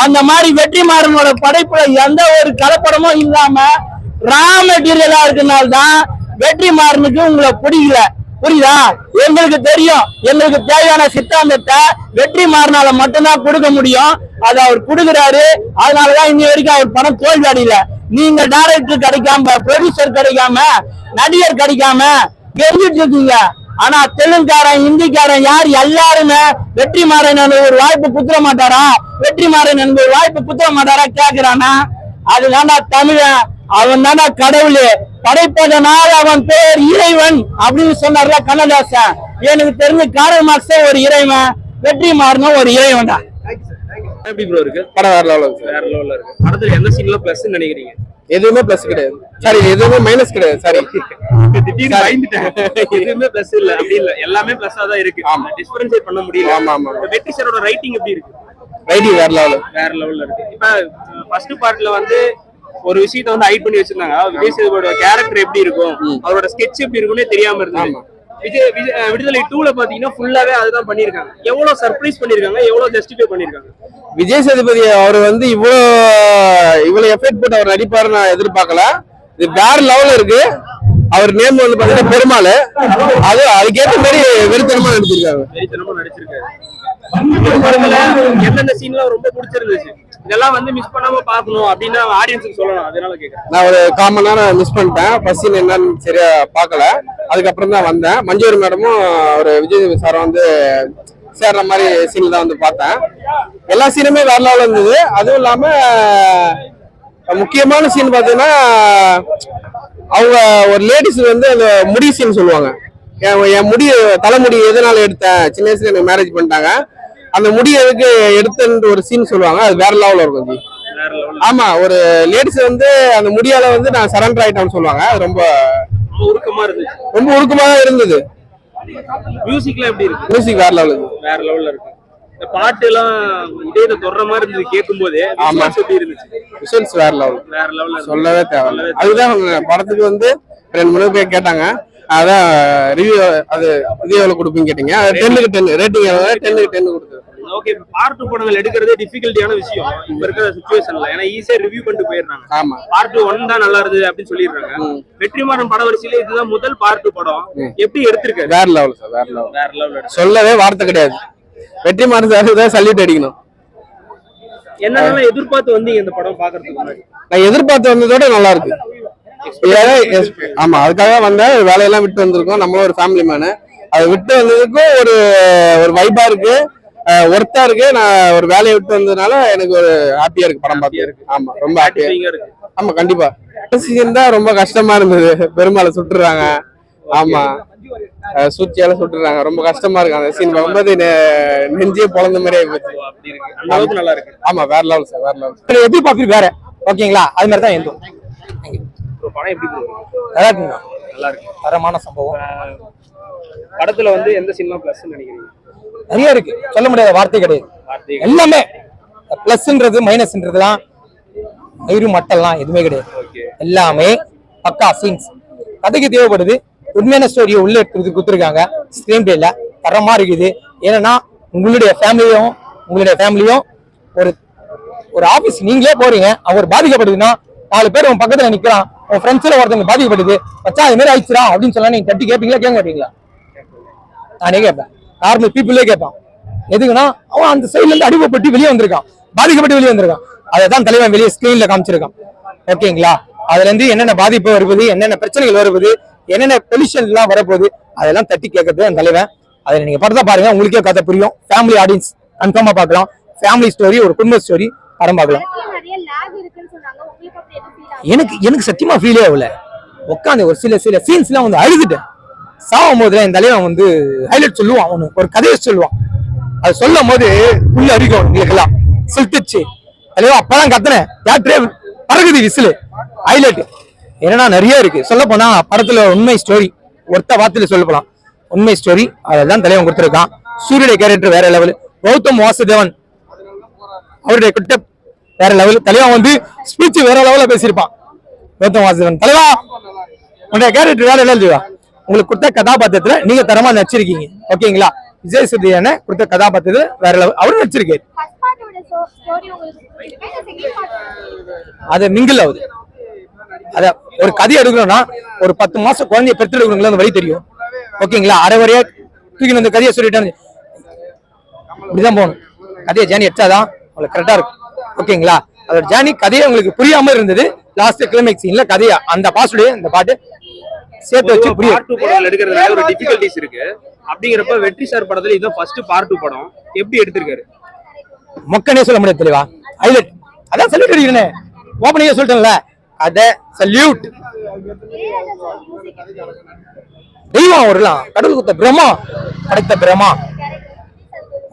அந்த மாதிரி வெற்றிமாறனோட படைப்புல எந்த ஒரு கலப்படமும் இல்லாம ரா மெட்டீரியலா இருக்கனால்தான் வெற்றிமாறனுக்கு உங்களை பிடிக்கல. புரியுதா? எங்களுக்கு தெரியும், எங்களுக்கு தேவையான சித்தாந்தத்தை வெற்றிமாறனால மட்டும்தான் கொடுக்க முடியும். அதை அவர் கொடுக்குறாரு. அதனாலதான் இன்னி வரைக்கும் அவர் படம் தோல்வி அடையல. நீங்க டைரக்டர் கிடைக்காம, ப்ரொடியூசர் கிடைக்காம, நடிகர் கிடைக்காம கெஞ்சிட்டு இருக்கீங்க. ஆனா தெலுங்குக்காரன், ஹிந்திக்காரன் யார் எல்லாருமே வெற்றிமாறன் ஒரு வாய்ப்பு குத்துற மாட்டாரா, வெற்றிமாறன் ஒரு வாய்ப்பு குத்துற மாட்டாரா கேக்குறானா? அதுதான்டா தமிழன், அவன் தானே கடவுள், படைப்பதனால் அவன் பேர் இறைவன் அப்படின்னு சொன்னார்ல கண்ணதாசன். எனக்கு தெரிஞ்சு காரல் மார்க்ஸே ஒரு இறைவன், வெற்றிமாறனும் ஒரு இறைவன் தான். எப்படி ப்ரோ இருக்கு படம்? வேற லெவல்ல இருக்கு. வேற லெவல்ல இருக்கு. படத்துல எந்த சீன்ல பிளஸ் நினைக்கிறீங்க? எதுவுமே பிளஸ் கிடையாது. சாரி, எதுவுமே மைனஸ் கிடையாது. சாரி, திடீர்னு பயந்துட்டேன். எதுவுமே பிளஸ் இல்ல, அப்படி இல்ல, எல்லாமே பிளஸ்ஸா தான் இருக்கு. ஆமா, டிஃபரன்ஷியேட் பண்ண முடியல. ஆமா ஆமா. வெற்றி சாரோட ரைட்டிங் எப்படி இருக்கு? ரைட்டிங் வேற லெவல், வேற லெவல்ல இருக்கு. இப்ப ஃபர்ஸ்ட் பார்ட்ல ஒரு விஷயத்தை ஹைட் பண்ணி வச்சிருந்தாங்க. விஜய் சேதுபதியோட கேரக்டர் எப்படி இருக்கும், அவரோட ஸ்கெட்ச் எப்படி இருக்கும்னே தெரியாம இருந்தது. விடுதலை 2ல பாத்தீங்கன்னா ஃபுல்லாவே அதுதான் பண்ணிருக்காங்க. எவ்வளவு சர்ப்ரைஸ் பண்ணிருக்காங்க, எவ்வளவு ஜஸ்டிஃபை பண்ணிருக்காங்க. விஜய் சேதுபதி அவர் வந்து இவ்வளவு எஃபெக்ட் போட்டு அவர் நடிப்பாரு நான் எதிர்பார்க்கல. இது வேற லெவல்ல இருக்கு. அவர் நேம் வந்து பாத்தீங்கன்னா பெருமாள். அதுக்கேற்ற மாதிரி வெறித்தனமா நடிச்சிருக்காரு. எந்தெந்த சீன்லாம் ரொம்ப பிடிச்சிருந்துச்சு, இதெல்லாம் வந்து மிஸ் பண்ணாம பாக்கணும் அப்படின்னு ஆடியன்ஸுக்கு சொல்லணும், அதனால கேக்குறேன். நான் ஒரு 1/4 மணி நேரம் மிஸ் பண்ணிட்டேன். ஃபர்ஸ்ட் சீன் என்னன்னு சரியா பார்க்கல. அதுக்கப்புறம் தான் வந்தேன். மஞ்சூரி மேடமும் ஒரு விஜய் சார் வந்து சேர்ற மாதிரி சீன் தான் வந்து பார்த்தேன். எல்லா சீனுமே வேற லெவலில் இருந்தது. அதுவும் இல்லாம முக்கியமான சீன் பார்த்தீங்கன்னா அவங்க ஒரு லேடிஸ் வந்து அந்த முடி சீன் சொல்லுவாங்க. என் முடி தலைமுடி எதனால எடுத்தேன், சின்ன வயசுல எனக்கு மேரேஜ் பண்ணிட்டாங்க, அந்த முடி எதுக்கு எடுத்தேன்னு ஒரு சீன் சொல்லுவாங்க. அது வேற லெவலில் இருக்கும் ஜி. ஆமா, ஒரு லேடிஸ் வந்து அந்த முடியால வந்து நான் சரண்டர் ஆயிட்டேன்னு சொல்லுவாங்க. அது ரொம்ப உருக்கமா இருந்துச்சு. ரொம்ப உருக்கமா தான் இருந்தது. மியூசிக்லாம் எப்படி இருக்கு? மியூசிக் வேற லெவல், வேற லெவல்ல இருக்கு. இந்த பாட்டு எல்லாம் இதே தொடர மாதிரி இருந்தது கேட்கும் போதே. ஆமா, எப்படி இருந்துச்சு? விஷுவல்ஸ் வேற லெவல், வேற லெவல்ல சொல்லவே தேவை. அதுதான் படத்துக்கு வந்து 2 3 பேர் கேட்டாங்க. அதான் ரிவ்யூ அது எவ்வளவு கொடுப்பீங்க கேட்டீங்க. 10க்கு 10 ரேட்டிங் 10க்கு 10 கொடுத்தது. ஓகே, பார்ட் 2 படங்கள் எடுக்கிறதே டிஃபிகல்ட்டியான விஷயம் இப்ப இருக்கிற சிச்சுவேஷன்ல. ஏன்னா ஈஸியா ரிவ்யூ பண்ணிட்டு போயிடுறாங்க. ஆமா, பார்ட் 1 தான் நல்லா இருந்தது அப்படின்னு சொல்லிடுறாங்க. வெற்றிமாறன் பட வரிசையில இதுதான் முதல் பார்ட் 2 படம். எப்படி எடுத்திருக்காரு? வேற லெவல் சார், வேற லெவல், வேற லெவல். சொல்லவே வார்த்தை கிடையாது. வெற்றிமாறன் சார் தான் சல்யூட் அடிக்கணும். என்னென்ன எதிர்பார்த்து வந்தீங்க இந்த படம் பாக்குறதுக்கு முன்னாடி? நான் எதிர்பார்த்து வந்ததோட நல்லா இருக்கு. ஆமா, அதுக்காக வந்தேன். வேலையெல்லாம் விட்டு வந்திருக்கோம். நம்ம ஒரு ஃபேமிலி மேனு. அதை விட்டு வந்ததுக்கும் ஒரு வைபா இருக்கு, ஒர்த்தா இருக்கு. நான் ஒரு வேலையை விட்டு வந்ததுனால எனக்கு ஒரு ஹாப்பியா இருக்கு படம் பார்த்து. ஆமா, ரொம்ப ஹாப்பியா இருக்கு. ஆமா, கண்டிப்பா. சீன் தான் ரொம்ப கஷ்டமா இருந்தது. பெருமாளை சுட்டுறாங்க. ஆமா, சூழ்ச்சியால சுட்டுறாங்க. ரொம்ப கஷ்டமா இருக்கு அந்த சீன் பார்க்கும்போது. நெஞ்சே பொழந்த மாதிரி ஆயிடுச்சு. அந்த அளவுக்கு நல்லா இருக்கு. ஆமா, வேற லெவல் சார், வேற லெவல். எதிர்பார்ப்பு வேற. ஓகேங்களா, அது மாதிரி தான் எந்தோம். படம் எப்படி நல்லா இருக்குங்க, நல்லா இருக்கு. தரமான சம்பவம். படத்துல வந்து எந்த சினிமா பிளஸ் நினைக்கிறீங்க? நிறைய இருக்கு, சொல்ல முடியாத வார்த்தை கிடையாது. எல்லாமே பிளஸ்ன்றது மைனஸ்ன்றதுலாம் ஐரு மட்டெல்லாம் எதுவுமே கிடையாது. எல்லாமே பக்கா சீன்ஸ். கதைக்கு தேவைப்படுது. உண்மையான ஸ்டோரியை உள்ள எடுத்து கொடுத்துருக்காங்க. ஸ்கிரீன் பிளேல தரமா இருக்குது. ஏன்னா உங்களுடைய ஃபேமிலியும் ஒரு ஆபீஸ் நீங்களே போறீங்க, அவர் பாதிக்கப்படுதுன்னா 4 பேர் உன் பக்கத்துல நிக்கிறான், உன் ஃப்ரெண்ட்ஸ்ல ஒருத்தவங்க பாதிக்கப்படுது, வச்சா அது மாதிரி ஆயிடுச்சுரா அப்படின்னு சொன்னா நீங்க தட்டி கேட்பீங்களா, கேட்க மாட்டீங்களா? நானே கேட்பேன். நார்மல் பீப்புளே கேட்பான். எதுக்குன்னா அவன் அந்த சைட்ல இருந்து அடிபட்டு வெளியே வந்திருக்கான், பாதிக்கப்பட்டு வெளியே வந்திருக்கான். அதை தான் தலைவன் வெளியே ஸ்கிரீன்ல காமிச்சிருக்கான். ஓகேங்களா, அதுல இருந்து என்னென்ன பாதிப்பு வருவது, என்னென்ன பிரச்சனைகள் வருவது, என்னென்ன பொல்யூஷன் எல்லாம் வரப்போகுது, அதெல்லாம் தட்டி கேட்கறது அந்த தலைவன். அதை நீங்க படத்தை பாருங்க, உங்களுக்கே கதை புரியும். ஃபேமிலி ஆடியன்ஸ் கன்ஃபார்மா பார்க்கலாம். ஃபேமிலி ஸ்டோரி, ஒரு குடும்ப ஸ்டோரி படம் பார்க்கலாம். எனக்கு சத்தியமா ஃபீலே ஆகல. உட்காந்து ஒரு சில சீன்ஸ் எல்லாம் வந்து அழுதுட்டேன். சாகும் போதுல என் தலைவன் வந்து ஹைலைட் சொல்லுவான், அவனு ஒரு கதையை சொல்லுவான். அது சொல்லும் போது உள்ள அடிக்கும் எங்களுக்கெல்லாம் செலுத்துச்சு. தலைவா அப்பதான் கத்துனேன், தியேட்டரே பறகுது விசிலு. ஹைலைட் என்னன்னா நிறைய இருக்கு. சொல்ல போனா படத்துல உண்மை ஸ்டோரி ஒருத்த வார்த்தையில சொல்ல போலாம். உண்மை ஸ்டோரி அதெல்லாம் தலைவன் கொடுத்துருக்கான். சூரியனுடைய கேரக்டர் வேற லெவல். கௌதம் வாசுதேவன் அவருடைய கிட்ட வேற லெவல். தலைவன் வந்து ஸ்பீச் வேற லெவல்ல பேசியிருப்பான். கௌதம் வாசுதேவன் தலைவா உங்களுடைய கேரக்டர் வேற லெவல். உங்களுக்கு கொடுத்த கதாபாத்திரத்துல நீங்க தரமா நடிச்சிருக்கீங்க. ஓகேங்களா, விஜய் சேதுபதி கொடுத்த கதாபாத்திரத்துல வேற லெவல் அவரும் நடிச்சிருக்காரு. அது மிங்கிள் ஆகுது. அத ஒரு கதை எடுக்கணும்னா ஒரு 10 மாசம் குழந்தைய பெற்று எடுக்கணுங்களா அந்த வழி தெரியும். ஓகேங்களா, அரைவரையா தூக்கி அந்த கதையை சொல்லிட்டாங்க. இப்படிதான் போகணும். கதையை ஜேர்னி எடுத்தாதான் உங்களுக்கு கரெக்டா இருக்கும். ஓகேங்களா, அதோட ஜேர்னி கதையை உங்களுக்கு புரியாம இருந்தது. லாஸ்ட் கிளைமேக்ஸ் சீன்ல கதையா அந்த பாசுடைய இந்த பாட்டு சேர்த்து வச்சு புரியும். எடுக்கிறதுல ஒரு டிஃபிகல்டிஸ் இருக்கு. அப்படிங்கிறப்ப வெற்றி சார் படத்துல இதுதான் ஃபர்ஸ்ட் பார்ட் 2 படம். எப்படி எடுத்திருக்காரு? மொக்கனே சொல்ல முடியாது தெளிவா. ஹைலைட் அதான் சல்யூட் அடிக்கிறேன். ஓப்பனிங்கே சொல்லிட்டேன்ல, அத சல்யூட். தெய்வம் வரலாம், கடவுள் குத்த பிரம்மா படைத்த பிரம்மா.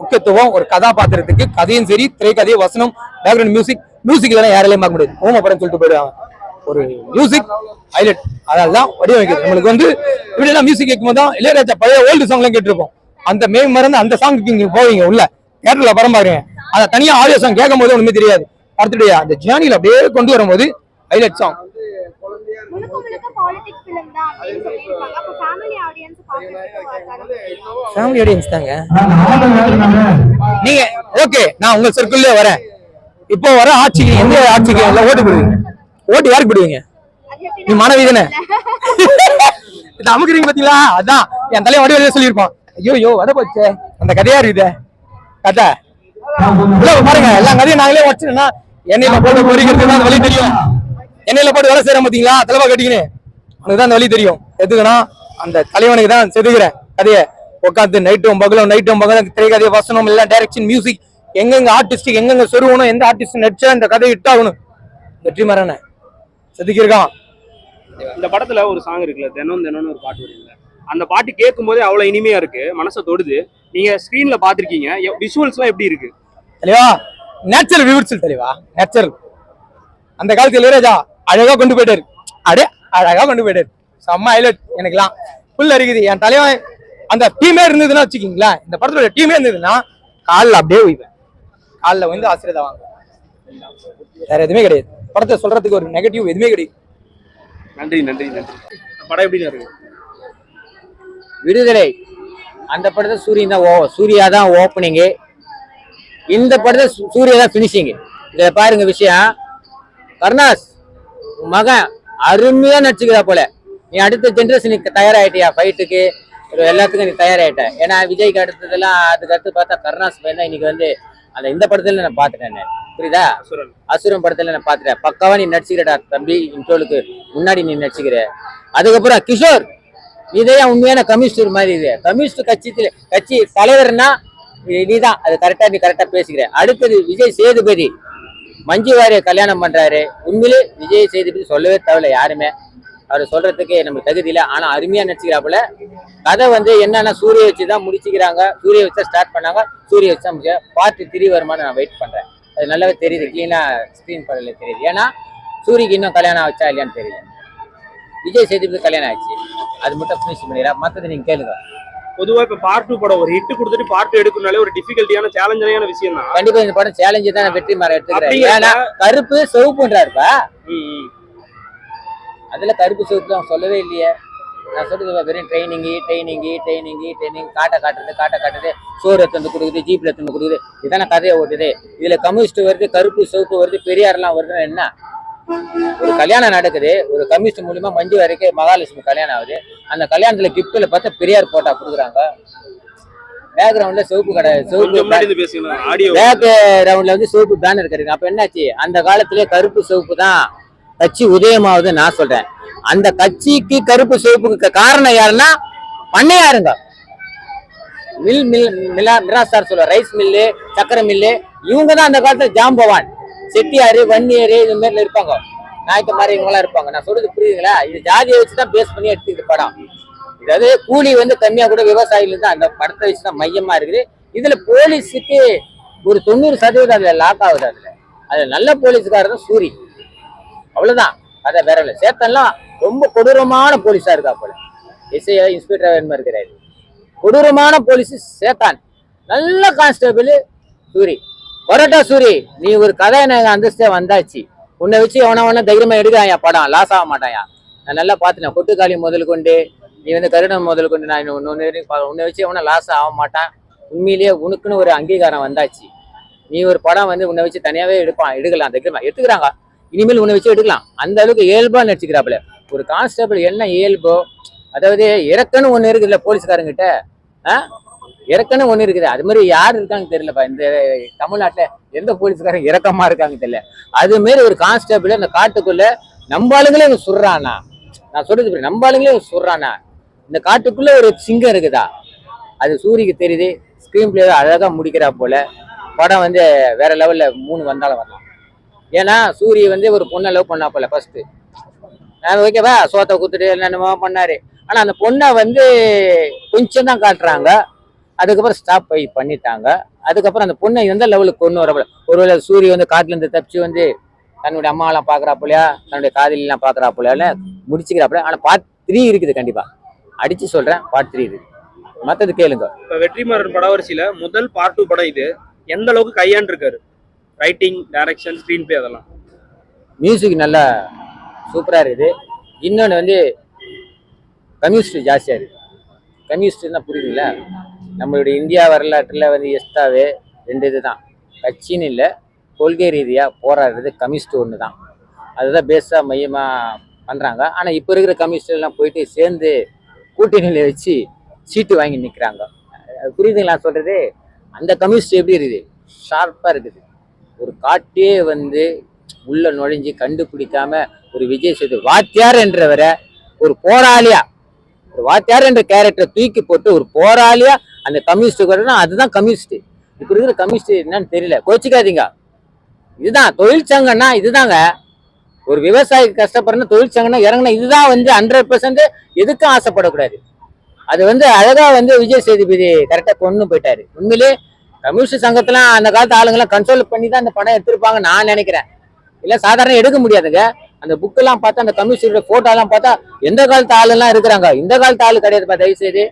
முக்கியத்துவம் ஒரு கதாபாத்திரத்துக்கு கதையும் சரி, திரைக்கதையும், வசனம், பேக்ரவுண்ட் மியூசிக் இதெல்லாம் யாராலையும் பார்க்க முடியாது. ஓம படம் சொல்லிட்டு போயிடுவாங்க. ஒரு மியூசிக் ஹைலைட். அதெல்லாம் வடிவமைக்குது. நம்மளுக்கு வந்து இப்படியெல்லாம் மியூசிக் கேட்கும்போது தான் இளையராஜா பழைய ஓல்டு சாங் எல்லாம் கேட்டிருப்போம். அந்த மே மறந்து அந்த சாங்குக்கு நீங்க போவீங்க உள்ள தியேட்டர்ல படம் பாருங்க. அதை தனியா ஆடியோ சாங் கேட்கும் போது ஒண்ணுமே தெரியாது. அடுத்துடைய அந்த ஜேர்னியில அப்படியே கொண்டு வரும்போது ஹைலைட் சாங் முழுக்க முழுக்க பாலிடிக்ஸ் ஃபிலிம் தான் அப்படின்னு சொல்லியிருக்காங்க. அப்போ ஃபேமிலி ஆடியன்ஸ் பார்க்கறதுக்கு ஃபேமிலி ஆடியன்ஸ் தாங்க. நீங்க ஓகே, நான் உங்க சர்க்கிள்ல வரேன். இப்போ வர ஆட்சிக்கு எந்த ஆட்சிக்கு எல்லாம் ஓட்டு போடுவீங்க? ஓட்டு யாருக்கு போடுவீங்க? நீ மாணவி தானே? இது அமுக்குறீங்க பாத்தீங்களா? அதான் என் தலையை வடி வழியா சொல்லியிருப்பான். ஐயோ வர போச்சே, அந்த கதையா இருக்குது கதை. பாருங்க, எல்லா கதையும் நாங்களே வச்சுன்னா எண்ணெயில போட்டு பொறிக்கிறதுக்கு அந்த வழி தெரியும். எண்ணெயில போட்டு வேலை செய்யற பாத்தீங்களா, தலைவா கட்டிக்கின்னு, உனக்கு தான் அந்த வழி தெரியும். எதுக்குன்னா அந்த தலைவனுக்கு தான் செதுக்குறேன் கதையை உட்காந்து நைட்டும் பகலும் திரைக்கதையை வசனம் எல்லாம் டைரக்ஷன் மியூசிக் எங்கெங்க ஆர்டிஸ்டுக்கு எங்கெங்க சொருவணும், எந்த ஆர்டிஸ்ட் நடிச்சா இந்த கதையை இட்டாகணும். வெற்றிமாறனை செதுக்கியிருக்கான். இந்த படத்துல ஒரு சாங் இருக்குல்ல, தினம்னு ஒரு பாட்டு வருதுல்ல, அந்த பாட்டு கேட்கும் போதே அவ்வளவு இனிமையா இருக்கு, மனசை தொடுது. நீங்க ஸ்கிரீன்ல பாத்திருக்கீங்க, விஷுவல்ஸ் எல்லாம் எப்படி இருக்கு தெளிவா? நேச்சுரல் வியூர்ஸ் தெளிவா, நேச்சுரல். அந்த காலத்துல இளையராஜா அழகா கொண்டு போயிட்டாரு, அழகா கொண்டு போயிட்டாரு. செம்ம ஹைலைட் எனக்குலாம் ஃபுல் இருக்குது. என் தலைவன் அந்த டீமே இருந்ததுன்னா வச்சுக்கிங்களா, இந்த படத்தோட டீமே இருந்ததுன்னா காலில் அப்படியே உய்வேன். காலில் வந்து ஆசிரியர் வாங்க, வேற எதுவுமே கிடையாது. படத்தை சொல்றதுக்கு ஒரு நெகட்டிவ் எதுவுமே கிடையாது. நன்றி. படம் எப்படி இருக்கு? விடுதலை அந்த படத்தை சூர்யா தான் ஓப்பனிங்கு, இந்த படத்தை சூர்யா தான் பினிஷிங். இதை பாருங்க விஷயம், கருணாஸ் மகன் அருமையா நடிச்சுக்கிறா போல. நீ அடுத்த ஜென்ரேஷனுக்கு தயாராயிட்டியா, ஃபைட்டுக்கு எல்லாத்துக்கும் நீ தயாராயிட்ட. ஏன்னா விஜய்க்கு அடுத்ததெல்லாம் அதுக்கு அடுத்து பார்த்தா கருணாஸ் பையன் தான் இன்னைக்கு வந்து அந்த இந்த படத்துல நான் பாத்துட்டேன். புரியுதா? அசுரன் படத்துல நான் பாத்துட்டேன். பக்காவா நீ நடிச்சுக்கிறடா தம்பி, இன்ட்ரோலுக்கு முன்னாடி நீ நடிச்சுக்கிற. அதுக்கப்புறம் கிஷோர், நீதான் உண்மையான கம்யூனிஸ்ட் மாதிரி. இது கம்யூனிஸ்ட் கட்சி தலைவர்னா நீதான், அது கரெக்டா நீ கரெக்டா பேசிக்கிற. அடுத்தது விஜய் சேதுபதி, மஞ்சு வாரிய கல்யாணம் பண்றாரு. உண்மையிலே விஜய் சேதுபதி சொல்லவே தேவையில்ல யாருமே, அவர் சொல்றதுக்கு நமக்கு தகுதி இல்லை. ஆனா அருமையா நடிச்சுக்கிறாப்புல. கதை வந்து என்னன்னா சூரிய வச்சுதான் முடிச்சுக்கிறாங்க, சூரிய வச்சா ஸ்டார்ட் பண்ணாங்க, சூரிய வச்சா முடிச்ச. பார்ட் 3 வருமானு நான் வெயிட் பண்றேன். அது நல்லாவே தெரியுது, கிளீனா ஸ்கிரீன் படல தெரியுது. ஏன்னா சூரியக்கு இன்னும் கல்யாணம் ஆச்சா இல்லையான்னு தெரியல. விஜய் சேதுபதி கல்யாணம் ஆச்சு, அது மட்டும் பினிஷ் பண்ணிடுறா. மற்றது நீங்க கேளுங்க. பொதுவா இப்ப பார்ட் 2 படம் ஒரு ஹிட் கொடுத்துட்டு பார்ட் 2 எடுக்கணும்னாலே ஒரு டிஃபிகல்ட்டியான சேலஞ்சான விஷயம் தான். கண்டிப்பா இந்த படம் சேலஞ்சு தான் வெற்றிமாறன் எடுத்துக்கிறேன். ஏன்னா கருப்பு சிவப்புன்றாருப்பா, அதுல கருப்பு சிவப்பு தான் சொல்லவே இல்லையே. நான் சொல்றது வெறும் ட்ரைனிங் காட்டுறது, சோறு எடுத்து கொடுக்குது, ஜீப்ல எடுத்து கொடுக்குது, இதான கதையை ஓட்டுது. இதுல கம்யூனிஸ்ட் வருது, கருப்பு சிவப்பு வருது, பெரியாரெல்லாம் வருதுன்னா என்ன? ஒரு கல்யாணம் நடக்குது, ஒரு கம்யூனிஸ்ட் மூலியமா மஞ்சு வரைக்கும் மகாலட்சுமி கல்யாணம் ஆகுது. அந்த கல்யாணத்துல கிஃப்ட்ல பார்த்தா பெரியார் போட்டா கொடுக்குறாங்க. பேக்ரவுண்ட்ல சிவப்பு கடை, பேக்ரவுண்ட்ல வந்து சிவப்பு பேனர் கிடைக்கும். அப்ப என்னாச்சு? அந்த காலத்திலே கருப்பு சிவப்பு தான் கட்சி உதயமாவது நான் சொல்றேன். அந்த கட்சிக்கு கருப்பு சிவப்புக்கு காரணம் யாருன்னா பண்ணையாருங்க. மிராசார் சொல்ல ரைஸ் மில்லு, சக்கரை மில்லு, இவங்க தான் அந்த காலத்துல ஜாம்பவான், செட்டியாரு, வன்னியரு, இது மாதிரி இருப்பாங்க, நாயக்க மாதிரி இவங்க எல்லாம் இருப்பாங்க. நான் சொல்றது புரியுதுங்களா? இது ஜாதியை வச்சுதான் பேஸ் பண்ணி எடுத்துக்கிட்டு படம். அதாவது கூலி வந்து கம்மியா கூட விவசாயில தான் அந்த படத்தை வச்சுதான் மையமா இருக்குது. இதுல போலீஸுக்கு ஒரு 90% அதுல லாக் ஆகுது. அதுல நல்ல போலீஸுக்காரர் தான் சூரி, அவ்வளவுதான். அதை வேற இல்லை. சேத்தன்லாம் ரொம்ப கொடூரமான போலீஸா இருக்கா போல. எஸ்ஐ இன்ஸ்பெக்டர் இருக்கிறாரு. கொடூரமான போலீஸ் சேத்தான். நல்ல கான்ஸ்டபிள் சூரி. பரோட்டா சூரி, நீ ஒரு கதாநாயக அந்தஸ்தே வந்தாச்சு. உன்னை வச்சு எவனா தைரியமா எடுக்கிறாயா படம், லாஸ் ஆக மாட்டாயா. நான் நல்லா பார்த்துனேன். கொட்டுக்காளி முதல் கொண்டு நீ வந்து கருடம் முதல் கொண்டு நான் உன்னை வச்சு எவனா லாஸ் ஆக மாட்டான். உண்மையிலேயே உனக்குன்னு ஒரு அங்கீகாரம் வந்தாச்சு. நீ ஒரு படம் வந்து உன்னை வச்சு தனியாவே எடுக்கலாம், தைரியமா எடுத்துக்கிறாங்க. இனிமேல் உன்னை வச்சு எடுக்கலாம். அந்த அளவுக்கு இயல்பா நடிச்சுக்கிறாப்புல. ஒரு கான்ஸ்டபிள் என்ன இயல்போ, அதாவது இறக்குன்னு ஒண்ணு இருக்குதுல்ல போலீஸ்காரங்கிட்ட, இறக்குன்னு ஒண்ணு இருக்குது. அது மாதிரி யாரு இருக்காங்க தெரியலப்பா இந்த தமிழ்நாட்டுல, எந்த போலீஸ்காரங்க இறக்கமா இருக்காங்க தெரியல. அது மாதிரி ஒரு கான்ஸ்டபிள் அந்த காட்டுக்குள்ள நம்பாளுங்களே சுடுறானா, நான் சொல்றது நம்பாளுங்களே சுடுறானா. இந்த காட்டுக்குள்ள ஒரு சிங்கம் இருக்குதா, அது சூரிக்கு தெரியுது. ஸ்கிரீன் பிளே அழகா முடிக்கிறா போல. படம் வந்து வேற லெவல்ல 3 வந்தாலும் வரலாம். ஏன்னா சூரிய வந்து ஒரு பொண்ணை லவ் பண்ணா போல ஃபர்ஸ்ட். நான் ஓகேவா, சோத்தை குத்துட்டு என்னென்னமோ பண்ணாரு. ஆனா அந்த பொண்ணை வந்து கொஞ்சம் தான் காட்டுறாங்க, அதுக்கப்புறம் ஸ்டாப் பண்ணிட்டாங்க. அதுக்கப்புறம் அந்த பொண்ணை எந்த லெவலுக்கு கொண்டு வரப்போல. ஒருவேளை சூரிய வந்து காட்டுல இருந்து தப்பிச்சு வந்து தன்னுடைய அம்மாவெல்லாம் பாக்குறாப்புலையா, தன்னுடைய காதலிலாம் பாக்குறாப்புலையா முடிச்சுக்கிறாப்புல. ஆனா பார்ட் 3 இருக்குது கண்டிப்பா, அடிச்சு சொல்றேன். பார்ட் 3 இருக்கு, மத்தது கேளுங்க. இப்ப வெற்றிமாறன் படவரிசையில முதல் பார்ட் 2 படம் இது. எந்த அளவுக்கு கையாண்டு இருக்காரு? ரைட்டிங், டைரக்ஷன், ஸ்கிரீன் பிளே, அதெல்லாம். மியூசிக் நல்லா சூப்பரா இருக்குது. இன்னொன்று வந்து கம்யூனிஸ்ட் ஜாஸ்தியாக இருக்கு. கம்யூனிஸ்ட்னா புரியுதுங்களா? நம்மளுடைய இந்தியா வரலாற்றில் வந்து எஸ்டாவே 2 இதுதான், கட்சின்னு இல்லை, கொள்கை ரீதியாக போராடுறது கம்யூனிஸ்ட் ஒன்று தான். அதுதான் பேஸாக மையமாக பண்ணுறாங்க. ஆனால் இப்போ இருக்கிற கம்யூனிஸ்ட் எல்லாம் போயிட்டு சேர்ந்து கூட்டணியில் வச்சு சீட்டு வாங்கி நிற்கிறாங்க. புரியுதுங்களா சொல்கிறது? அந்த கம்யூனிஸ்ட் எப்படி இருக்குது? ஷார்ப்பாக இருக்குது. ஒரு காட்டே வந்து உள்ள நுழைஞ்சு கண்டுபிடிக்காம ஒரு விஜய் சேது வாத்தியார் என்றவரை ஒரு போராளியா, ஒரு வாத்தியார் என்ற கேரக்டரை தூக்கி போட்டு ஒரு போராளியா அந்த கம்யூனிஸ்ட் வரணும். அதுதான் கம்யூனிஸ்ட். இப்ப இருக்கிற கம்யூனிஸ்ட் என்னன்னு தெரியல, கோச்சிக்காதீங்க. இதுதான் தொழிற்சங்கம்னா, இதுதாங்க. ஒரு விவசாயி கஷ்டப்படுறா தொழிற்சங்கம்னா இறங்கினா இதுதான் வந்து 100% எதுக்கும் ஆசைப்படக்கூடாது. அது வந்து அழகா வந்து விஜய் சேதுபதி கரெக்டா கொண்டு போயிட்டாரு. உண்மையிலே கம்யூனிஸ்ட் சங்கத்தெல்லாம் அந்த காலத்து ஆளுங்கெல்லாம் கன்சோல் பண்ணி தான் அந்த படம் எடுத்திருப்பாங்க நான் நினைக்கிறேன். இல்ல சாதாரண எடுக்க முடியாதுங்க. அந்த புக்கெல்லாம் பார்த்தா, அந்த கம்யூனிஸ்டோட போட்டோ எல்லாம் பார்த்தா எந்த காலத்து ஆளு எல்லாம் இருக்கிறாங்க, இந்த காலத்து ஆளு கிடையாது. தயவு செய்து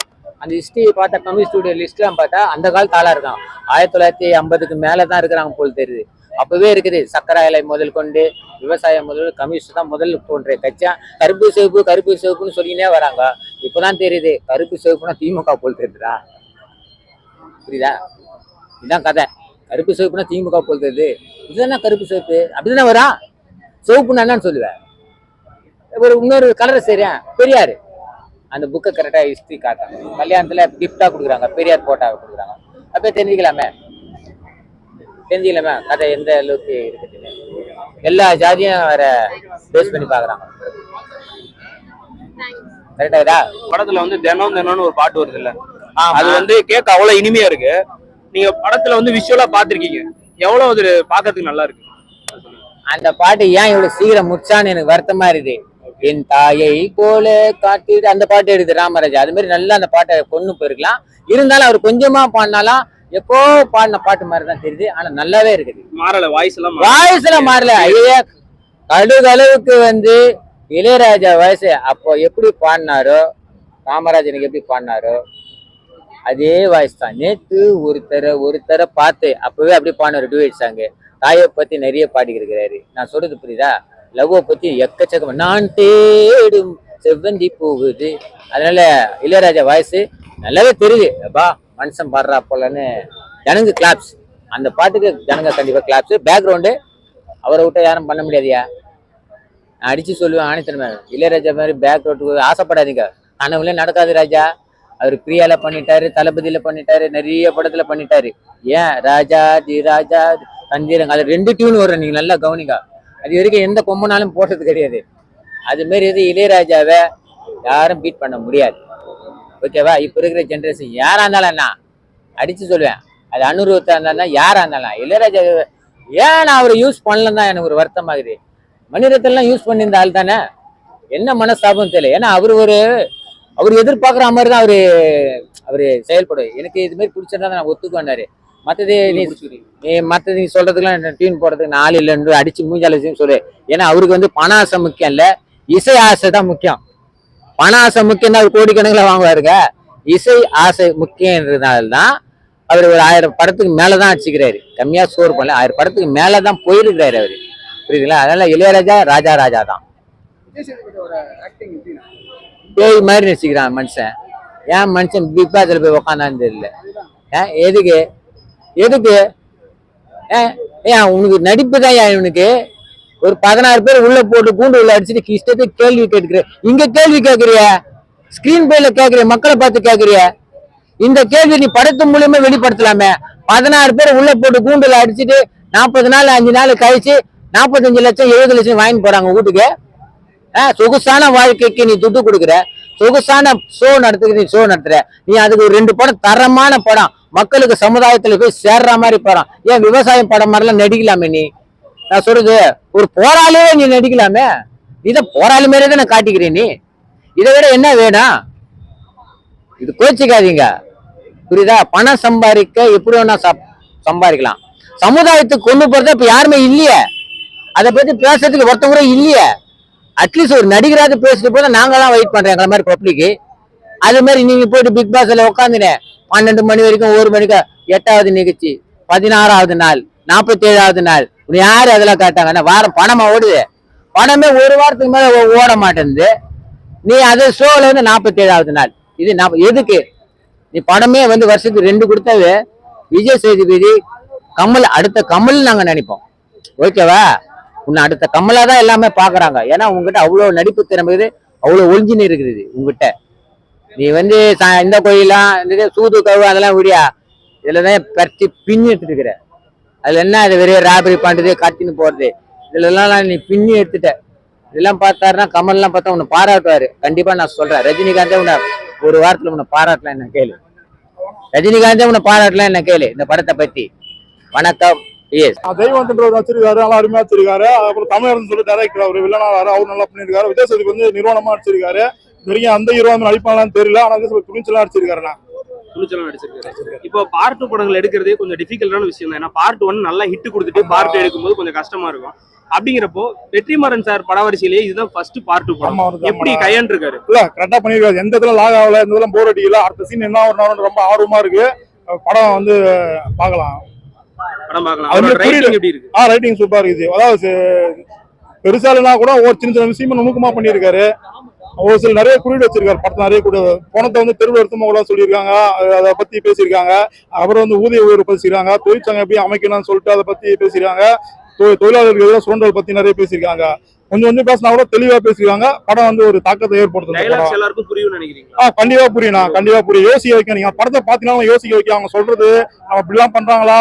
அந்த ஹிஸ்டரி பார்த்தா, கம்யூனிஸ்டோட லிஸ்ட் எல்லாம் பார்த்தா அந்த காலத்து ஆளா இருக்கான். 1950க்கு மேலதான் இருக்கிறாங்க போல் தெரியுது. அப்பவே இருக்குது. சக்கரை ஆலை முதல் கொண்டு விவசாயம் முதல் கம்யூனிஸ்ட் தான் முதல்ல தோன்றிய கட்சியா. கருப்பு சிவப்பு கருப்பு சிவப்புன்னு சொல்லினே வராங்க. இப்பதான் தெரியுது கருப்பு சிவப்புனா திமுக போல் தெரியுதுடா. புரியுதா? இதுதான் கதை. கருப்பு சிவப்புனா திமுக போல் தெரியுது. இதுதானே கருப்பு சிவப்பு, அப்படிதானே வரா? சிவப்புன்னு என்னன்னு சொல்லுவேன். ஒரு இன்னொரு கலரை சரியா பெரியாரு அந்த புக்கை கரெக்டா ஹிஸ்டரி காட்டாங்க. கல்யாணத்துல கிஃப்டா கொடுக்குறாங்க, பெரியார் போட்டோ கொடுக்குறாங்க. அப்ப தெரிஞ்சுக்கலாமே கதை எந்த அளவுக்கு இருக்குதுன்னு. எல்லா ஜாதியும் வேற பேஸ் பண்ணி பாக்குறாங்க. கரெக்டா? படத்துல வந்து தினம்னு ஒரு பாட்டு வருது இல்ல, அது வந்து கேட்க அவ்வளவு இனிமையா இருக்கு. நீங்க படத்துல வந்து விஷுவலா பாத்திருக்கீங்க, எவ்வளவு அது பாக்கிறதுக்கு நல்லா இருக்கு. அந்த பாட்டு ஏன் இவ்வளவு சீக்கிரம் முடிச்சான்னு எனக்கு வருத்தமா இருக்குது. என் தாயை போல காட்டிட்டு அந்த பாட்டு எடுத்து ராமராஜா அது மாதிரி நல்லா அந்த பாட்டை கொண்டு போயிருக்கலாம். இருந்தாலும் அவர் கொஞ்சமா பாடினாலும் எப்போ பாடின பாட்டு மாதிரிதான் தெரியுது. ஆனா நல்லாவே இருக்குது. மாறல வாய்ஸ் எல்லாம் மாறல. ஐயா கடுகளவுக்கு வந்து இளையராஜா வயசு அப்போ எப்படி பாடினாரோ, ராமராஜனுக்கு எப்படி பாடினாரோ அதே வாய்ஸ் தான். நேற்று ஒருத்தர பார்த்து அப்பவே அப்படி பாடினாரு. டூயட் சாங் தாயை பத்தி நிறைய பாடிக்கிறாரு. நான் சொல்றது புரியுதா? லவ்வை பத்தி எக்கச்சக்கம் நான் தேடும் செவ்வந்தி போகுது. அதனால இளையராஜா வாய்ஸ் நல்லாவே தெரியுது. அப்பா மனுஷன் பாடுறா போலன்னு ஜனங்க கிளாப்ஸ். அந்த பாட்டுக்கு ஜனங்க கண்டிப்பா கிளாப்ஸ். பேக்ரவுண்டு அவரை விட்ட யாரும் பண்ண முடியாதியா. நான் அடிச்சு சொல்லுவேன் ஆணித்தனமே, இளையராஜா மாதிரி பேக்ரவுண்டுக்கு ஆசைப்படாதீங்க. கனவுல நடக்காது ராஜா. அவர் பிரியால பண்ணிட்டாரு, தளபதியில பண்ணிட்டாரு, நிறைய படத்துல பண்ணிட்டாரு. ஏன் ராஜா தி ராஜா தந்திரங்க அது 2 டியூன் வரும். நீங்க நல்லா கவனிங்க. அது வரைக்கும் எந்த கொம்பனாலும் போட்டது கிடையாது. அது மாதிரி இது இளையராஜாவை யாரும் பீட் பண்ண முடியாது. ஓகேவா? இப்ப இருக்கிற ஜென்ரேஷன் யாரா இருந்தாலும் என்ன அடிச்சு சொல்லுவேன். அது அனுருவத்தா இருந்தாலும் யாரா இருந்தாலும் இளையராஜா ஏன் நான் அவரை யூஸ் பண்ணலன்னு தான் எனக்கு ஒரு வருத்தமாகுது. மணிரத்னம் யூஸ் பண்ணியிருந்த ஆள் தானே, என்ன மனஸ்தாபம் தெரியல. ஏன்னா அவர் எதிர்பார்க்குற மாதிரி தான் அவரு செயல்படும். எனக்கு இது மாதிரி பிடிச்சிருந்தா நான் ஒத்துக்குவாரு. மற்றது நீ சொல்றதுக்குலாம் டியூன் போடுறதுக்கு நாள் இல்லைன்னு அடிச்சு மூஞ்சாலும் சொல்லு. ஏன்னா அவருக்கு வந்து பண ஆசை முக்கியம் இல்ல, இசை ஆசை தான் முக்கியம். பண ஆசை முக்கியம் தான் அவர் கோடிக்கணக்கில் வாங்குவாருங்க. இசை ஆசை முக்கியன்றதுனால்தான் அவர் ஒரு 1000 படத்துக்கு மேலதான் அடிச்சுக்கிறாரு. கம்மியா ஸ்கோர் பண்ணல, 1000 படத்துக்கு மேலதான் போயிருக்கிறாரு அவரு. புரியுதுங்களா? அதனால இளையராஜா ராஜா தான். பேய் மாதிரி நினைச்சுக்கிறான் மனுஷன். ஏன் மனுஷன் பிக் பாஸ்ல போய் உக்காந்தான்னு தெரியல. எதுக்கு உனக்கு நடிப்பு தான். இவனுக்கு ஒரு 16 பேர் உள்ள போட்டு கூண்டு உள்ள அடிச்சுட்டு இஷ்டத்துக்கு கேள்வி கேட்கிற. இங்க கேள்வி கேட்கறிய, ஸ்கிரீன் பிளேல கேட்கறிய, மக்களை பார்த்து கேட்கறிய. இந்த கேள்வி நீ படத்து மூலியமா வெளிப்படுத்தலாமே. 16 பேர் உள்ள போட்டு கூண்டுல அடிச்சுட்டு 40 நாள் 5 நாள் கழிச்சு 45 லட்சம் 70 லட்சம் வாங்கி போறாங்க வீட்டுக்கு. சொகுசான வாழ்க்கைக்கு நீ துட்டு கொடுக்குற, சொகுசான ஷோ நடத்துற நீ அதுக்கு ஒரு 2 படம் தரமான படம் மக்களுக்கு சமுதாயத்துல போய் சேர்ற மாதிரி படம். ஏன் விவசாயம் படம் மாதிரிலாம் நடிக்கலாமே நீ? நான் சொல்றது ஒரு போராளியே நீ நடிக்கலாமே. இதை போராளி மாதிரியே தான் நான் காட்டிக்கிறேன். நீ இதை விட என்ன வேணும்? இது கோச்சிக்காதீங்க. புரியுதா? பணம் சம்பாதிக்க எப்படி வேணா சம்பாதிக்கலாம். சமுதாயத்துக்கு கொண்டு போறத இப்ப யாருமே இல்லையே. அதை பத்தி பேசுறதுக்கு ஒருத்தவங்க கூட இல்லையே. அட்லீஸ்ட் ஒரு நடிகராது பேசிட்டு போத நாங்களாம் வெயிட் பண்றோம் எங்களை மாதிரி பப்ளிக்கு. அது மாதிரி நீங்க போயிட்டு பிக் பாஸ்ல உட்காந்துனே 12 மணி வரைக்கும் 1 மணிக்கு 8வது நிகழ்ச்சி 16வது நாள் 47வது நாள் யாரு அதெல்லாம் காட்டாங்கன்னா வாரம் பணமா ஓடுது. படமே ஒரு வாரத்துக்கு மேல ஓட மாட்டேங்குது. நீ அது ஷோல வந்து 47வது நாள் இது எதுக்கு? நீ படமே வந்து வருஷத்துக்கு 2 கொடுத்தாவே விஜய் சேதுபதி கமல் அடுத்த கமல் நாங்க நினைப்போம். ஓகேவா? உன்னை அடுத்த கமலா தான் எல்லாமே பாக்குறாங்க. ஏன்னா உங்ககிட்ட அவ்வளவு நடிப்பு திறமை இருக்குது, அவ்வளவு ஒளிஞ்சின்னு இருக்குது உங்ககிட்ட. நீ வந்து இந்த கோயிலாம் இந்த சூது கவு அதெல்லாம் விடியா இதுலதான் பறிச்சு பின்னி எடுத்துட்டு இருக்கிற. அதுல என்ன அது வெறும் ராபரி பண்றது கத்தின்னு போறது இதுல நீ பின்னி எடுத்துட்ட. இதெல்லாம் பார்த்தாருன்னா கமல்லாம் பார்த்தா உன்னை பாராட்டுவாரு. கண்டிப்பா நான் சொல்றேன். ரஜினிகாந்தே உன்னை ஒரு வாரத்துல உன்னை பாராட்டலாம் என்ன கேளு. ரஜினிகாந்தே உன்னை பாராட்டலாம் என்ன கேளு இந்த படத்தை பத்தி. வணக்கம். தெய்வம்ன்றவர் வச்சிருக்காரு, நல்லா அருமையா வச்சிருக்காரு. அப்புறம் தமிழர்னு சொல்லி டைரக்டர் அவர் வில்லனா அவர் நல்லா பண்ணிருக்காரு. விஜய் சேதுபதி வந்து நிறுவனமா அடிச்சிருக்காரு. இது வரைக்கும் அந்த ஹீரோ வந்து நடிப்பாங்களான்னு தெரியல. ஆனா துணிச்சலா அடிச்சிருக்காரு. துணிச்சலா நடிச்சிருக்காரு. இப்போ பார்ட் 2 படங்கள் எடுக்கிறதே கொஞ்சம் டிஃபிகல்ட்டான விஷயம் தான். ஏன்னா பார்ட் 1 நல்லா ஹிட் கொடுத்துட்டு பார்ட் 2 எடுக்கும்போது கொஞ்சம் கஷ்டமா இருக்கும். அப்படிங்கிறப்போ வெற்றிமாறன் சார் படவரிசையிலேயே இதுதான் ஃபர்ஸ்ட் பார்ட் 2 படம். எப்படி கையாண்டிருக்காரு? இல்ல கரெக்டா பண்ணிருக்காரு. எந்த இடத்துல லாக் ஆகல, எந்த இடத்துல போர் அடிக்கல. அடுத்த சீன் என்ன வரணும் ரொம்ப ஆர்வமா இருக்கு. படம் வந்து பார்க்கலாம். படம் பார்க்கலாம். ரைட்டிங் எப்படி இருக்கு? ரைட்டிங் சூப்பரா இருக்குது. அதாவது பெருசாலுனா கூட ஒரு சின்ன சின்ன விஷயமா நுணுக்கமா பண்ணியிருக்காரு. ஒரு சில நிறைய குறியீடு வச்சிருக்காரு. படத்தை நிறைய கூட பணத்தை வந்து தெருவில் எடுத்துமா கூட சொல்லியிருக்காங்க. அதை பத்தி பேசியிருக்காங்க. அப்புறம் வந்து ஊதிய உயர்வு பேசியிருக்காங்க. தொழிற்சங்கம் எப்படி அமைக்கணும்னு சொல்லிட்டு அதை பத்தி பேசியிருக்காங்க. தொழிலாளர்கள் எதிராக சுரண்டல் பத்தி நிறைய பேசியிருக்காங்க. கொஞ்சம் கொஞ்சம் பேசினா கூட தெளிவா பேசிருக்காங்க. படம் வந்து ஒரு தாக்கத்தை ஏற்படுத்தும். எல்லாருக்கும் புரியும் நினைக்கிறீங்களா? கண்டிப்பா புரியும். கண்டிப்பா புரியும். யோசிக்க வைக்க நீங்க படத்தை பாத்தீங்கன்னா யோசிக்க வைக்க. அவங்க சொல்றது நம்ம இப்படிலாம் பண்றாங்களா,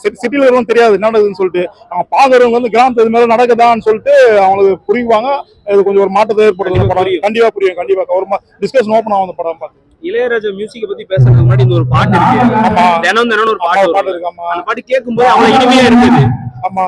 சிட்டில இருக்கவும் தெரியாது என்ன நடக்குதுன்னு சொல்லிட்டு அவங்க பாக்குறவங்க வந்து கிராமத்து இது மேல நடக்குதான்னு சொல்லிட்டு அவங்களுக்கு புரியுவாங்க. இது கொஞ்சம் ஒரு மாற்றத்தை ஏற்படுத்தும். படம் கண்டிப்பா புரியும். கண்டிப்பா ஒரு டிஸ்கஷன் ஓப்பன் ஆகும் அந்த படம் பார்த்து. இளையராஜா மியூசிக் பத்தி பேசுறதுக்கு முன்னாடி இந்த ஒரு பாட்டு இருக்கு. தினம் தினம் ஒரு பாட்டு இருக்கு. அந்த பாட்டு கேட்கும்போது அவ்வளவு இனிமையா இருக்குது. ஆமா,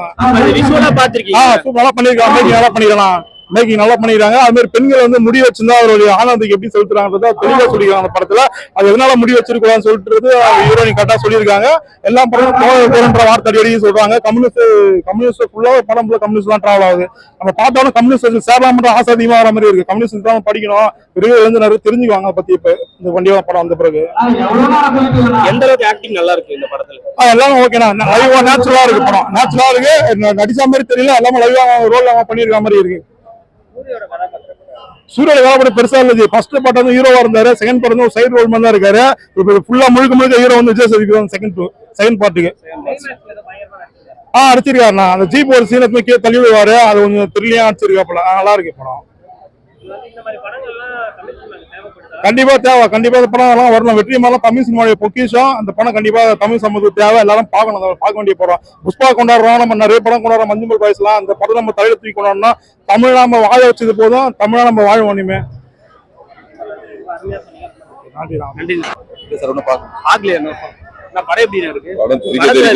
விஷுவலா பாத்திருக்கீங்க. நல்லா பண்ணிருக்காங்க. நல்லா பண்ணிக்கலாம். மேக்கிங் நல்லா பண்ணிருக்காங்க. அது மாதிரி பெண்கள் வந்து முடி வச்சிருந்தா அவருடைய ஆனந்துக்கு எப்படி செலுத்துறாங்கன்றத தெளிவா சொல்லிருக்காங்க அந்த படத்துல. அது எதனால முடி வச்சிருக்கலாம்னு சொல்லிட்டு ஹீரோயின் கரெக்டா சொல்லியிருக்காங்க. எல்லா படமும் போகிற வார்த்தை அடிக்கடி சொல்றாங்க. கம்யூனிஸ்ட் ஃபுல்லா படம் ஃபுல்லா கம்யூனிஸ்ட் தான் டிராவல் ஆகுது. நம்ம பார்த்தாலும் கம்யூனிஸ்ட் சேரலாம்ன்ற ஆசை அதிகமா வர மாதிரி இருக்கு. கம்யூனிஸ்ட் தான் படிக்கணும். விரைவில் வந்து நிறைய தெரிஞ்சுக்குவாங்க அதை பத்தி. இப்ப இந்த வண்டியா படம் வந்த பிறகு எந்த அளவுக்கு ஆக்டிங் நல்லா இருக்கு இந்த படத்துல? எல்லாமே ஓகேண்ணா. லைவா நேச்சுரலா இருக்கு. படம் நேச்சுரலா இருக்கு. நடிச்ச மாதிரி தெரியல. எல்லாமே லைவா ரோல் பண்ணிருக்க மாதிரி இருக்கு. சூரிய வேலைப்பட பெருசா இல்லது. ஃபர்ஸ்ட் பார்ட் வந்து ஹீரோவா இருந்தாரு. செகண்ட் பார்ட் வந்து ஒரு சைடு ரோல் மாதிரி தான் இருக்காரு. இப்ப ஃபுல்லா முழுக்க ஹீரோ வந்து விஜய் சேதுபதி செகண்ட் பார்ட்டுக்கு அடிச்சிருக்காருண்ணா. அந்த ஜீப் ஒரு சீன் கீழே தள்ளி விடுவாரு. அது கொஞ்சம் த்ரில்லிங்கா அடிச்சிருக்காப்புல. நல்லா இருக்கு படம். கண்டிப்பா தேவை. கண்டிப்பா இந்த படம் எல்லாம் வரணும். வெற்றிமாறன் தமிழ் சினிமாவுடைய பொக்கிஷம். அந்த படம் கண்டிப்பா தமிழ் சமூகத்துக்கு தேவை. எல்லாரும் பார்க்கணும். பார்க்க வேண்டிய படம். புஷ்பா கொண்டாடுறோம். நம்ம நிறைய படம் கொண்டாடுறோம். மஞ்சுமல் பாய்ஸ்லாம் அந்த படம் நம்ம தலையில தூக்கி கொண்டாடணும்னா தமிழ் நம்ம வாழ வச்சது போதும். தமிழா நம்ம வாழ வேணுமே.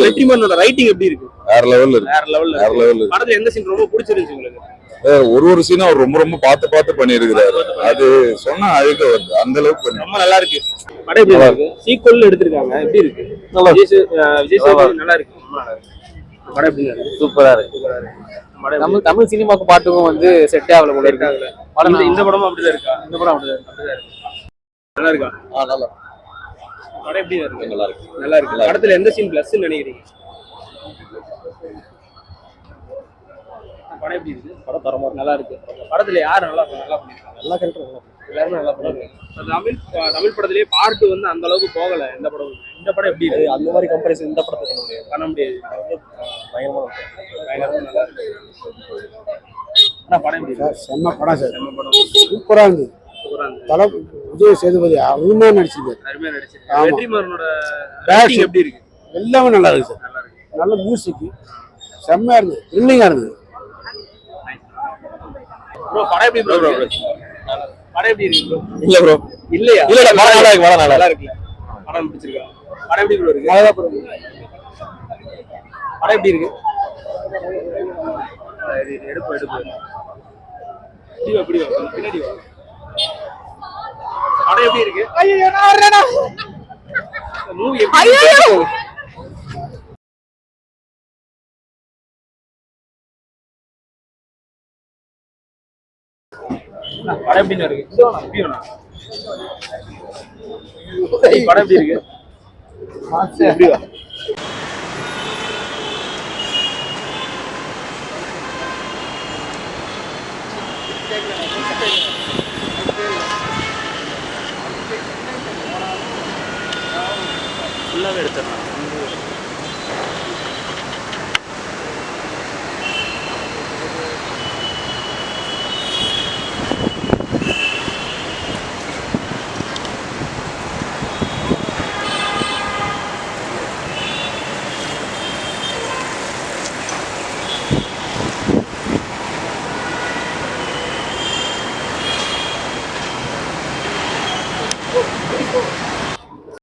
வெற்றிமாறனோட ரைட்டிங் எப்படி இருக்கு? வேற லெவல்ல. படத்துல எந்த சீன் ரொம்ப பிடிச்சிருந்துச்சு உங்களுக்கு? ஒரு சீன் அவர் ரொம்ப பார்த்து பண்ணிருக்கிறாரு. அது சொன்னா அழுக வருது. அந்த அளவுக்கு ரொம்ப நல்லா இருக்கு. படம் எப்படி இருக்கு? சீக்வல் எடுத்திருக்காங்க. எப்படி இருக்கு? விஜய் சேதுபதி நல்லா இருக்கு. படம் எப்படி இருக்கு? சூப்பரா இருக்கு. தமிழ் சினிமாக்கு பாட்டுக்கும் வந்து செட் ஆகல போல இருக்காங்க. இந்த படமும் அப்படிதான் இருக்கா? இந்த படம் அப்படிதான் நல்லா இருக்கா? நல்லா. படம் எப்படி இருக்கு? நல்லா இருக்கு. படத்துல எந்த சீன் பிளஸ் நினைக்கிறீங்க? படம் எப்படி இருக்கு? படம் தரமா நல்லா இருக்கு. படத்துல யார் நல்லா பண்ணிருக்காங்க? எல்லா கேரக்டரும் எல்லாருமே நல்லா பண்ணிருக்காங்க. தமிழ் படத்திலேயே பார்ட் வந்து அந்த அளவுக்கு போகல. இந்த படம் எப்படி இருக்கு? அந்த மாதிரி கம்பேரிசன் இந்த படத்தை பண்ண முடியாது. பயங்கரமா நல்லா இருக்கு. படம் எப்படி இருக்கு? செம்ம படம் சார். செம்ம படம். சூப்பரா இருந்துச்சு. தல விஜய் சேதுபதி அருமையா நடிச்சிருக்காரு. வெற்றிமாறனோட ரைட்டிங் எப்படி இருக்கு? எல்லாமே நல்லா இருக்கு சார். நல்ல மியூசிக் செம்மையா இருந்தது. த்ரில்லிங்கா இருந்தது. ப்ரோ படம் எப்படி ப்ரோ? படம் எப்படி இருக்கு ப்ரோ? இல்ல ப்ரோ. இல்லையா? இல்ல படம் நல்லா இருக்கு. படம் பிடிச்சிருக்கா? படம் எப்படி ப்ரோ இருக்கு? நல்லா ப்ரோ. படம் எப்படி இருக்கு? எடுப்பு. இப்படி வா. பின்னாடி வா. படம் எப்படி இருக்கு? ஐயோ நான் வரேனா. மூவி எப்படி இருக்கு? படம் எப்படி இருக்கு? படம் எப்படி இருக்கு? எப்படி வா. ஃபுல்லாகவே எடுத்துடலாம். Go.